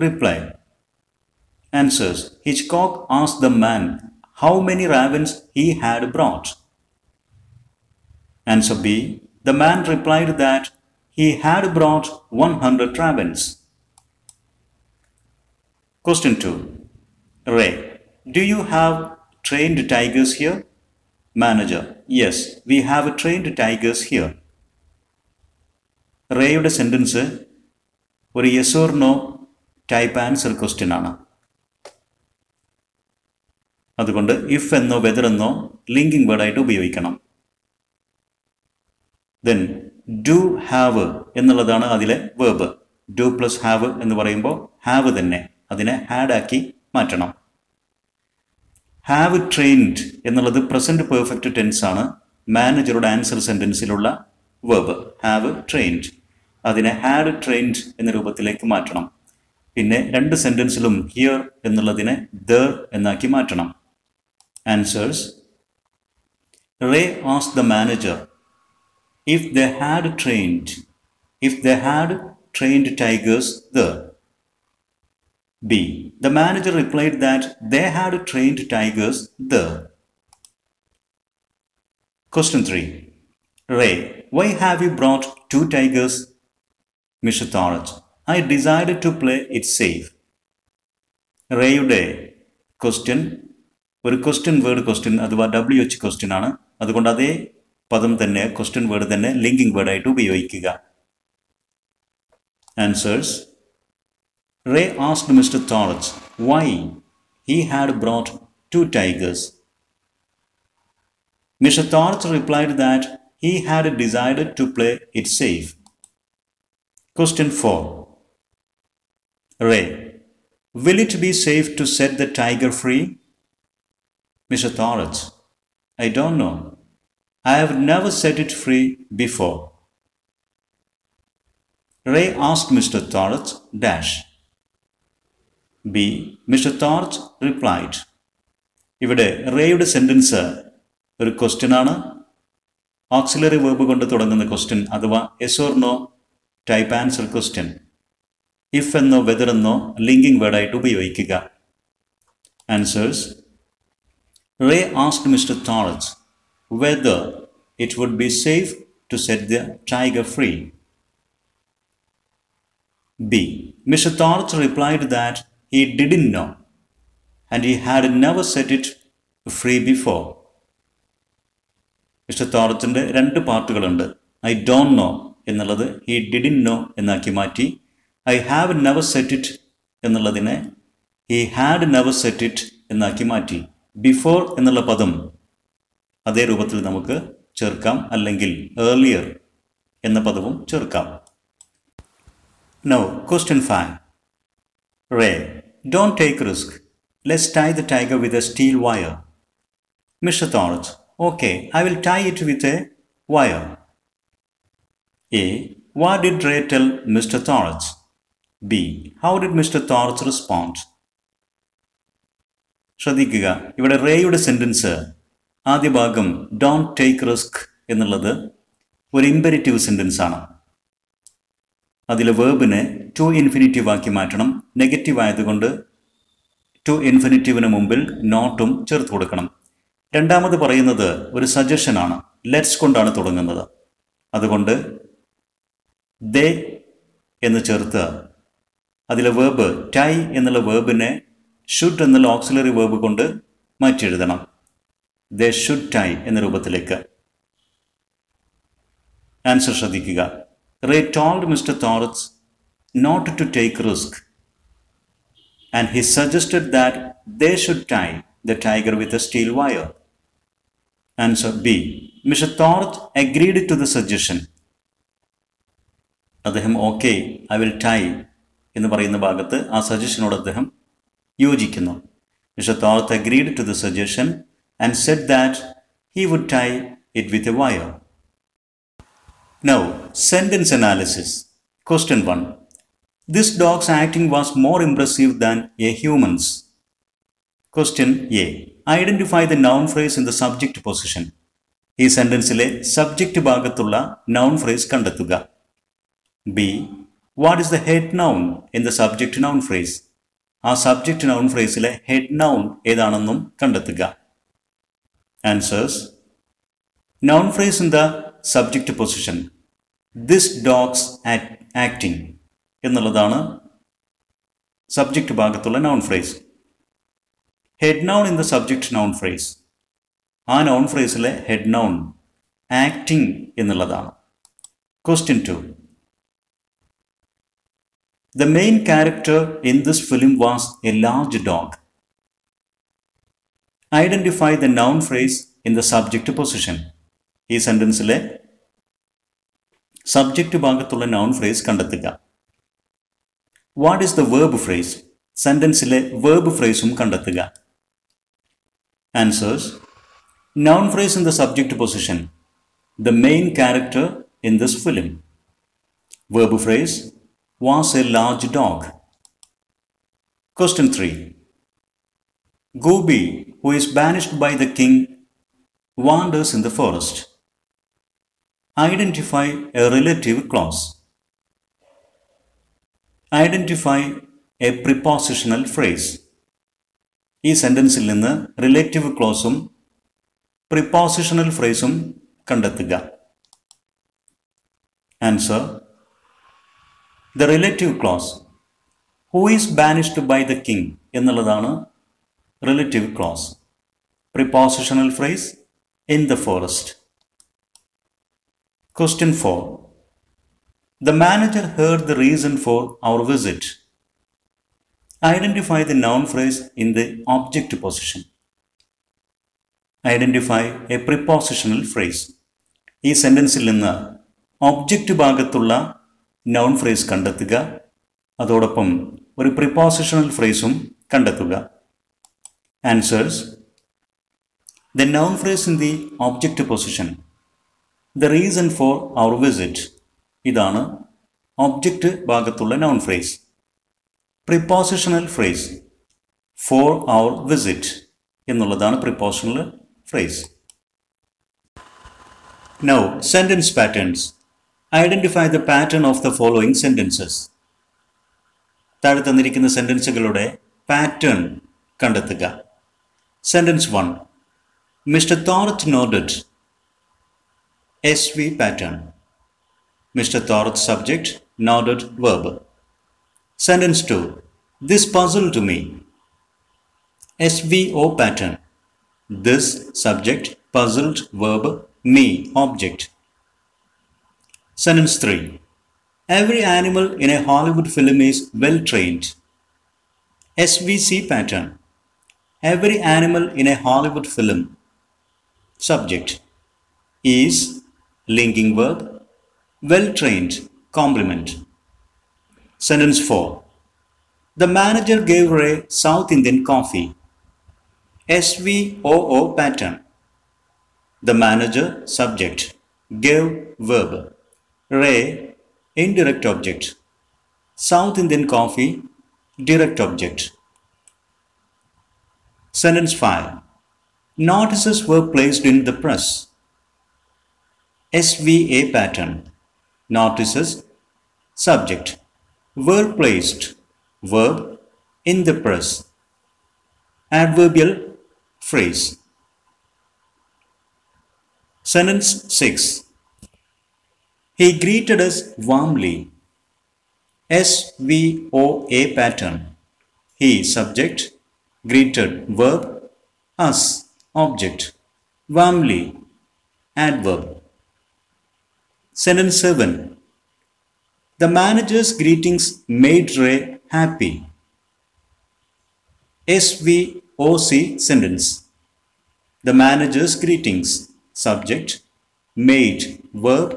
reply? Answers. Hitchcock asked the man how many ravens he had brought. Answer B. The man replied that he had brought 100 ravens. Question 2. Ray. Do you have trained tigers here? Manager. Yes, we have trained tigers here. റേയുടെ sentence ഒരു yes or no type answer question ആണ്. അതുകൊണ്ട് if എന്നോ whether എന്നോ linking വേർഡായിട്ട് ഉപയോഗിക്കണം. Then do have എന്നുള്ളതാണ് അതിലെ വേർബ്. ഡു പ്ലസ് ഹാവ് എന്ന് പറയുമ്പോൾ ഹാവ് തന്നെ അതിനെ ഹാഡാക്കി മാറ്റണം. ഹാവ് ട്രെയിൻഡ് എന്നുള്ളത് പ്രസൻറ്റ് പെർഫെക്റ്റ് ടെൻസ് ആണ്. മാനേജറുടെ ആൻസർ സെൻറ്റൻസിലുള്ള വേർബ് ഹാവ് ട്രെയിൻഡ്, അതിനെ ഹാഡ് ട്രെയിൻഡ് എന്ന രൂപത്തിലേക്ക് മാറ്റണം. പിന്നെ 2 സെൻറ്റൻസിലും ഹിയർ എന്നുള്ളതിനെ ദർ എന്നാക്കി മാറ്റണം. Answers. Ray asked the manager if they had trained tigers there. B. The manager replied that they had trained tigers there. Question 3. Ray, why have you brought 2 tigers? Mr. Tarot. I decided to play it safe. റേയുടെ question ഒരു question word question അഥവാ WH question ആണ്. അതുകൊണ്ട് അതേ പദം തന്നെ question word തന്നെ linking വേർഡായിട്ട് ഉപയോഗിക്കുക. Answers. Ray asked Mr. Torrance why he had brought 2 tigers. Mr. Torrance replied that he had decided to play it safe. Question 4. Ray, will it be safe to set the tiger free? Mr. Torrance, I don't know. I have never set it free before. Ray asked Mr. Torrance dash. B. Mr. Torrance replied. ഇവിടെ റേയുടെ sentence ഒരു question ആണ്. Auxiliary verb കൊണ്ട് തുടങ്ങുന്ന question അഥവാ yes or no type answer question. If എന്നോ whether എന്നോ linking വേർഡായിട്ട് ഉപയോഗിക്കുക. Answers. Ray asked Mr. Torrance whether it would be safe to set the tiger free. B. Mr. Torrance replied that he didn't know and he had never set it free before. മിസ്റ്റർ തോറൻസിൻ്റെ 2 പാർട്ടുകളുണ്ട്. I don't know എന്നുള്ളത് he didn't know എന്നാക്കി മാറ്റി. I have never set it എന്നുള്ളതിനെ he had never set it എന്നാക്കി മാറ്റി. Before എന്നുള്ള പദം അതേ രൂപത്തിൽ നമുക്ക് ചേർക്കാം, അല്ലെങ്കിൽ ഏർലിയർ എന്ന പദവും ചേർക്കാം. Now, question 5. Ray, don't take risk. Let's tie the tiger with a steel wire. Mr. Torrance, okay, I will tie it with a wire. A. What did Ray tell Mr. Torrance? B. How did Mr. Torrance respond? ശ്രദ്ധിക്കുക, ഇവിടെ റേയുടെ sentence ആദ്യ ഭാഗം don't take risk എന്നുള്ളത് ഒരു imperative sentence ആണ്. അതിലെ വേർബിനെ to infinitive ആക്കി മാറ്റണം. നെഗറ്റീവ് ആയതുകൊണ്ട് ടു ഇൻഫിനിറ്റീവിന് മുമ്പിൽ നോട്ടും ചേർത്ത് കൊടുക്കണം. രണ്ടാമത് പറയുന്നത് ഒരു സജഷനാണ്. ലെറ്റ്സ് കൊണ്ടാണ് തുടങ്ങുന്നത്. അതുകൊണ്ട് ദേ എന്ന് ചേർത്ത് അതിലെ വേർബ് ടൈ എന്നുള്ള വേർബിനെ ഷുഡ് എന്നുള്ള ഓക്സിലറി വേർബ് കൊണ്ട് മാറ്റി എഴുതണം. ദേ ഷുഡ് ടൈ എന്ന രൂപത്തിലേക്ക്. ആൻസർ ശ്രദ്ധിക്കുക. Ray told Mr. Torrance not to take risk and he suggested that they should tie the tiger with a steel wire. Answer B. Mr. Torrance agreed to the suggestion. അദ്ദേഹം okay I will tie എന്ന് പറയുന്ന ഭാഗത്ത് ആ സജഷനോട് അദ്ദേഹം യോജിക്കുന്നു. Mr. Torrance agreed to the suggestion and said that he would tie it with a wire. Now, sentence analysis. Question 1. This dog's acting was more impressive than a human's. Question A. Identify the noun phrase in the subject position. ഈ സെൻറ്റൻസിലെ subject ഭാഗത്തുള്ള noun phrase കണ്ടെത്തുക. B. What is the head noun in the subject noun phrase? ആ subject noun phraseലെ head noun ഏതാണെന്നും കണ്ടെത്തുക. Answers. Noun phrase in the subject position. This dog's acting എന്നുള്ളതാണ് subject ഭാഗത്തുള്ള noun phrase. Head noun in the subject noun phrase. ആ noun phraseലെ head noun acting എന്നുള്ളതാണ്. Question 2. The main character in this film was a large dog. Identify the noun phrase in the subject position. ഈ സെൻറ്റൻസിലെ subject ഭാഗത്തുള്ള noun phrase കണ്ടെത്തുക. What is the verb phrase? സെൻറ്റൻസിലെ verb ഫ്രേസും കണ്ടെത്തുക. Answers. noun phrase in the subject position. The main character in this film. Verb phrase was a large dog. Question 3. Gobi, who is banished by the king, wanders in the forest. Identify a relative clause. Identify a prepositional phrase. ഈ സെൻറ്റൻസിൽ നിന്ന് relative ക്ലോസും prepositional ഫ്രേസും കണ്ടെത്തുക. Answer. The relative clause who is banished by the king എന്നുള്ളതാണ് relative clause. Prepositional phrase, in the forest. Question 4. The manager heard the reason for our visit. Identify the noun phrase in the object position. Identify a prepositional phrase. ഈ സെന്റൻസിൽ നിന്ന് object ഭാഗത്തുള്ള noun phrase കണ്ടെത്തുക. അതോടൊപ്പം ഒരു prepositional phraseഉം കണ്ടെത്തുക. Answers. The noun phrase in the object position. The reason for our visit. ഇതാണ് object ഭാഗത്തുള്ള noun phrase. Prepositional phrase. For our visit എന്നുള്ളതാണ് prepositional phrase. Now, sentence patterns. Identify the pattern of the following sentences. താഴെ തന്നിരിക്കുന്ന സെന്റൻസുകളുടെ pattern കണ്ടെത്തുക. Sentence 1. Mr. Thorot nodded. SV pattern. Mr. Thorot subject, nodded verb. Sentence 2. This puzzled me. SVO pattern. This subject, puzzled verb, me object. Sentence 3. Every animal in a Hollywood film is well trained. SVC pattern. Every animal in a Hollywood film. Subject is linking verb, well trained complement. Sentence 4. The manager gave Ray South Indian coffee. SVOO pattern. The manager subject, gave verb, Ray indirect object, South Indian coffee direct object. Sentence 5. Notices were placed in the press. SVA pattern. Notices subject, were placed, verb, in the press. Adverbial phrase. Sentence 6. He greeted us warmly. SVOA pattern. He subject, greeted verb, us object, warmly adverb. Sentence 7. The manager's greetings made Ray happy. SVOC sentence. The manager's greetings, subject, made, verb,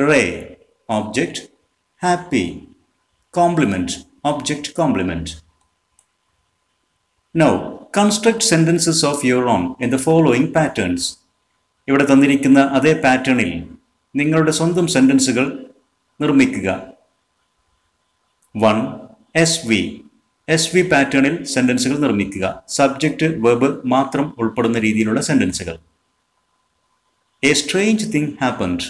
Ray, object, happy, complement, object, complement. Now, construct sentences of your own in the following patterns. ഇവിടെ തന്നിരിക്കുന്ന അതേ പാറ്റേണിൽ നിങ്ങളുടെ സ്വന്തം സെന്റൻസുകൾ നിർമ്മിക്കുക. 1. SV പാറ്റേണിൽ സെന്റൻസുകൾ നിർമ്മിക്കുക. Subject, verb മാത്രം ഉൾപ്പെടുന്ന രീതിയിലുള്ള സെന്റൻസുകൾ. A strange thing happened.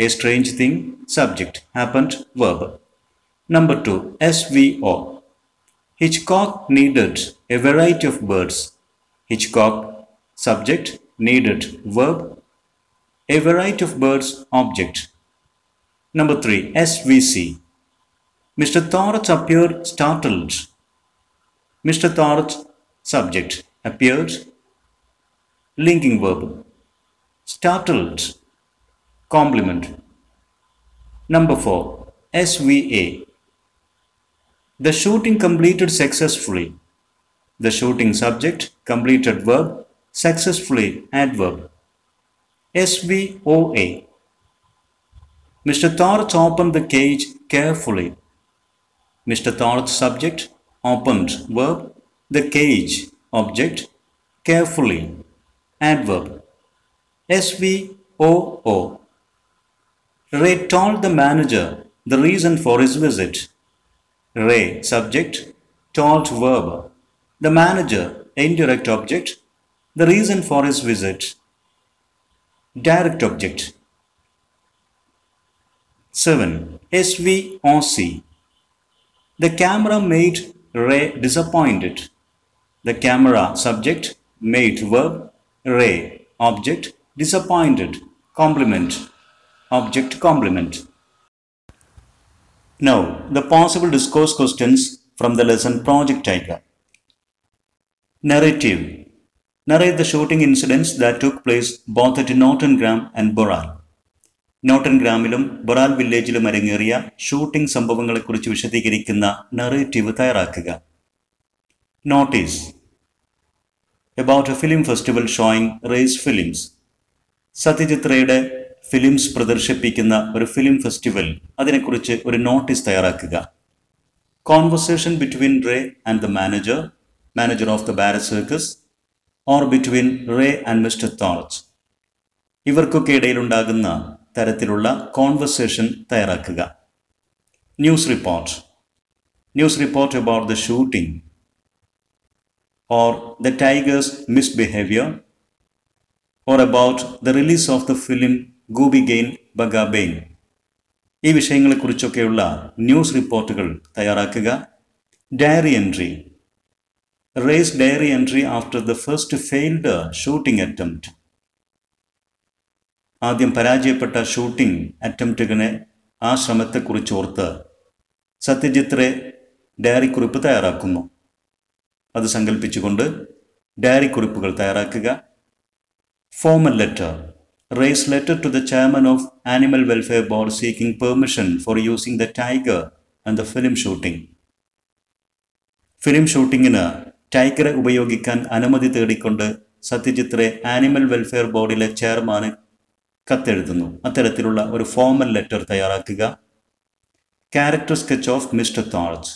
A strange thing, subject, happened, verb. Number 2. SVO. Hitchcock needed a variety of birds. Hitchcock, subject, needed, verb, a variety of birds, object. Number 3. SVC. Mr. Thorot appeared startled. Mr. Thorot, subject, appeared, linking verb, startled, complement. Number 4. SVA. The shooting completed successfully. The shooting subject, completed verb, successfully, adverb. SVOA. Mr. Thorot opened the cage carefully. Mr. Thorot subject, opened verb, the cage object, carefully, adverb. SVOO. Ray told the manager the reason for his visit. Ray subject, told verb, the manager indirect object, the reason for his visit, direct object. 7. SVOC. The camera made Ray disappointed. The camera subject, made verb, Ray object, disappointed, complement, object, complement. Now, the possible discourse questions from the lesson project diagram. Narrative. Narrate the shooting incidents that took place both at Nottingham and Boral. നോട്ടൻഗ്രാമിലും ബൊറാൽ വില്ലേജിലും അരങ്ങേറിയ shooting സംഭവങ്ങളെക്കുറിച്ച് വിശദീകരിക്കുന്ന narrative തയ്യാറാക്കുക. Notice about a film festival showing race films. സത്യജിത്രയുടെ films പ്രദർശിപ്പിക്കുന്ന ഒരു film festival, അതിനെക്കുറിച്ച് ഒരു notice തയ്യാറാക്കുക. Conversation between Ray and the manager of the Barrett Circus, or between Ray and Mr. Thorpe. ഇവർക്കൊക്കെ ഇടയിലുണ്ടാകുന്ന തരത്തിലുള്ള കോൺവെർസേഷൻ തയ്യാറാക്കുക. News report about the shooting or the tiger's misbehavior, or about the release of the film Gooby Bagabain. ഈ വിഷയങ്ങളെക്കുറിച്ചൊക്കെയുള്ള news റിപ്പോർട്ടുകൾ തയ്യാറാക്കുക. Diary entry. Ray's diary entry after the first failed shooting attempt. ആദ്യം പരാജയപ്പെട്ട shooting അറ്റംപ്റ്റിനെ, ആ ശ്രമത്തെക്കുറിച്ച് ഓർത്ത് Satyajit diary കുറിപ്പ് തയ്യാറാക്കുന്നു. അത് സങ്കല്പിച്ചുകൊണ്ട് ഡയറി കുറിപ്പുകൾ തയ്യാറാക്കുക. Formal letter. Ray's letter to the chairman of Animal Welfare Board seeking permission for using the tiger and the film shooting. Film ഷൂട്ടിങ്ങിന് ടൈഗറെ ഉപയോഗിക്കാൻ അനുമതി തേടിക്കൊണ്ട് സത്യജിത്ത് ആനിമൽ വെൽഫെയർ ബോർഡിലെ ചെയർമാന് കത്തെഴുതുന്നു. അത്തരത്തിലുള്ള ഒരു ഫോമൽ ലെറ്റർ തയ്യാറാക്കുക. Character sketch of mister Thorat.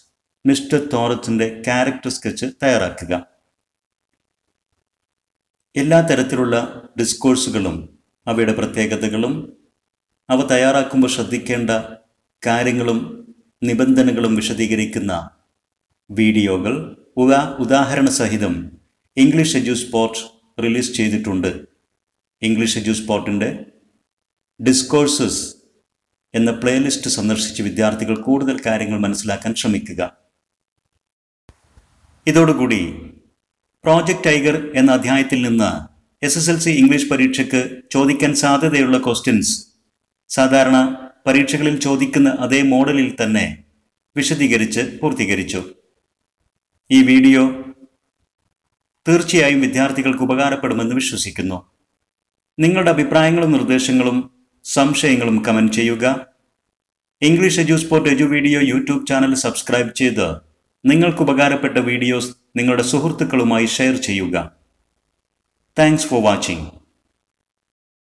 മിസ്റ്റർ തോറച്ചിൻ്റെ ക്യാരക്ടർ സ്കെച്ച് തയ്യാറാക്കുക. എല്ലാ തരത്തിലുള്ള ഡിസ്കോഴ്സുകളും അവയുടെ പ്രത്യേകതകളും അവ തയ്യാറാക്കുമ്പോൾ ശ്രദ്ധിക്കേണ്ട കാര്യങ്ങളും നിബന്ധനകളും വിശദീകരിക്കുന്ന വീഡിയോകൾ ഉദാഹരണ സഹിതം ഇംഗ്ലീഷ് എഡ്യൂസ്പോർട്ട് റിലീസ് ചെയ്തിട്ടുണ്ട്. ഇംഗ്ലീഷ് എഡ്യൂസ്പോർട്ടിൻ്റെ ഡിസ്കോഴ്സസ് എന്ന പ്ലേലിസ്റ്റ് സന്ദർശിച്ച് വിദ്യാർത്ഥികൾ കൂടുതൽ കാര്യങ്ങൾ മനസ്സിലാക്കാൻ ശ്രമിക്കുക. ഇതോടുകൂടി പ്രോജക്റ്റ് ടൈഗർ എന്ന അധ്യായത്തിൽ നിന്ന് SSLC ഇംഗ്ലീഷ് പരീക്ഷയ്ക്ക് ചോദിക്കാൻ സാധ്യതയുള്ള ക്വസ്റ്റ്യൻസ് സാധാരണ പരീക്ഷകളിൽ ചോദിക്കുന്ന അതേ മോഡലിൽ തന്നെ വിശദീകരിച്ച് പൂർത്തീകരിച്ചു. ഈ വീഡിയോ തീർച്ചയായും വിദ്യാർത്ഥികൾക്ക് ഉപകാരപ്പെടുമെന്ന് വിശ്വസിക്കുന്നു. നിങ്ങളുടെ അഭിപ്രായങ്ങളും നിർദ്ദേശങ്ങളും സംശയങ്ങളും കമൻറ്റ് ചെയ്യുക. ഇംഗ്ലീഷ് എഡ്യൂസ്പോർട്ട് എഡു-വീഡിയോ യൂട്യൂബ് ചാനൽ സബ്സ്ക്രൈബ് ചെയ്ത് നിങ്ങൾക്ക് ഉപകാരപ്പെട്ട വീഡിയോസ് നിങ്ങളുടെ സുഹൃത്തുക്കളുമായി ഷെയർ ചെയ്യുക. Thanks for watching.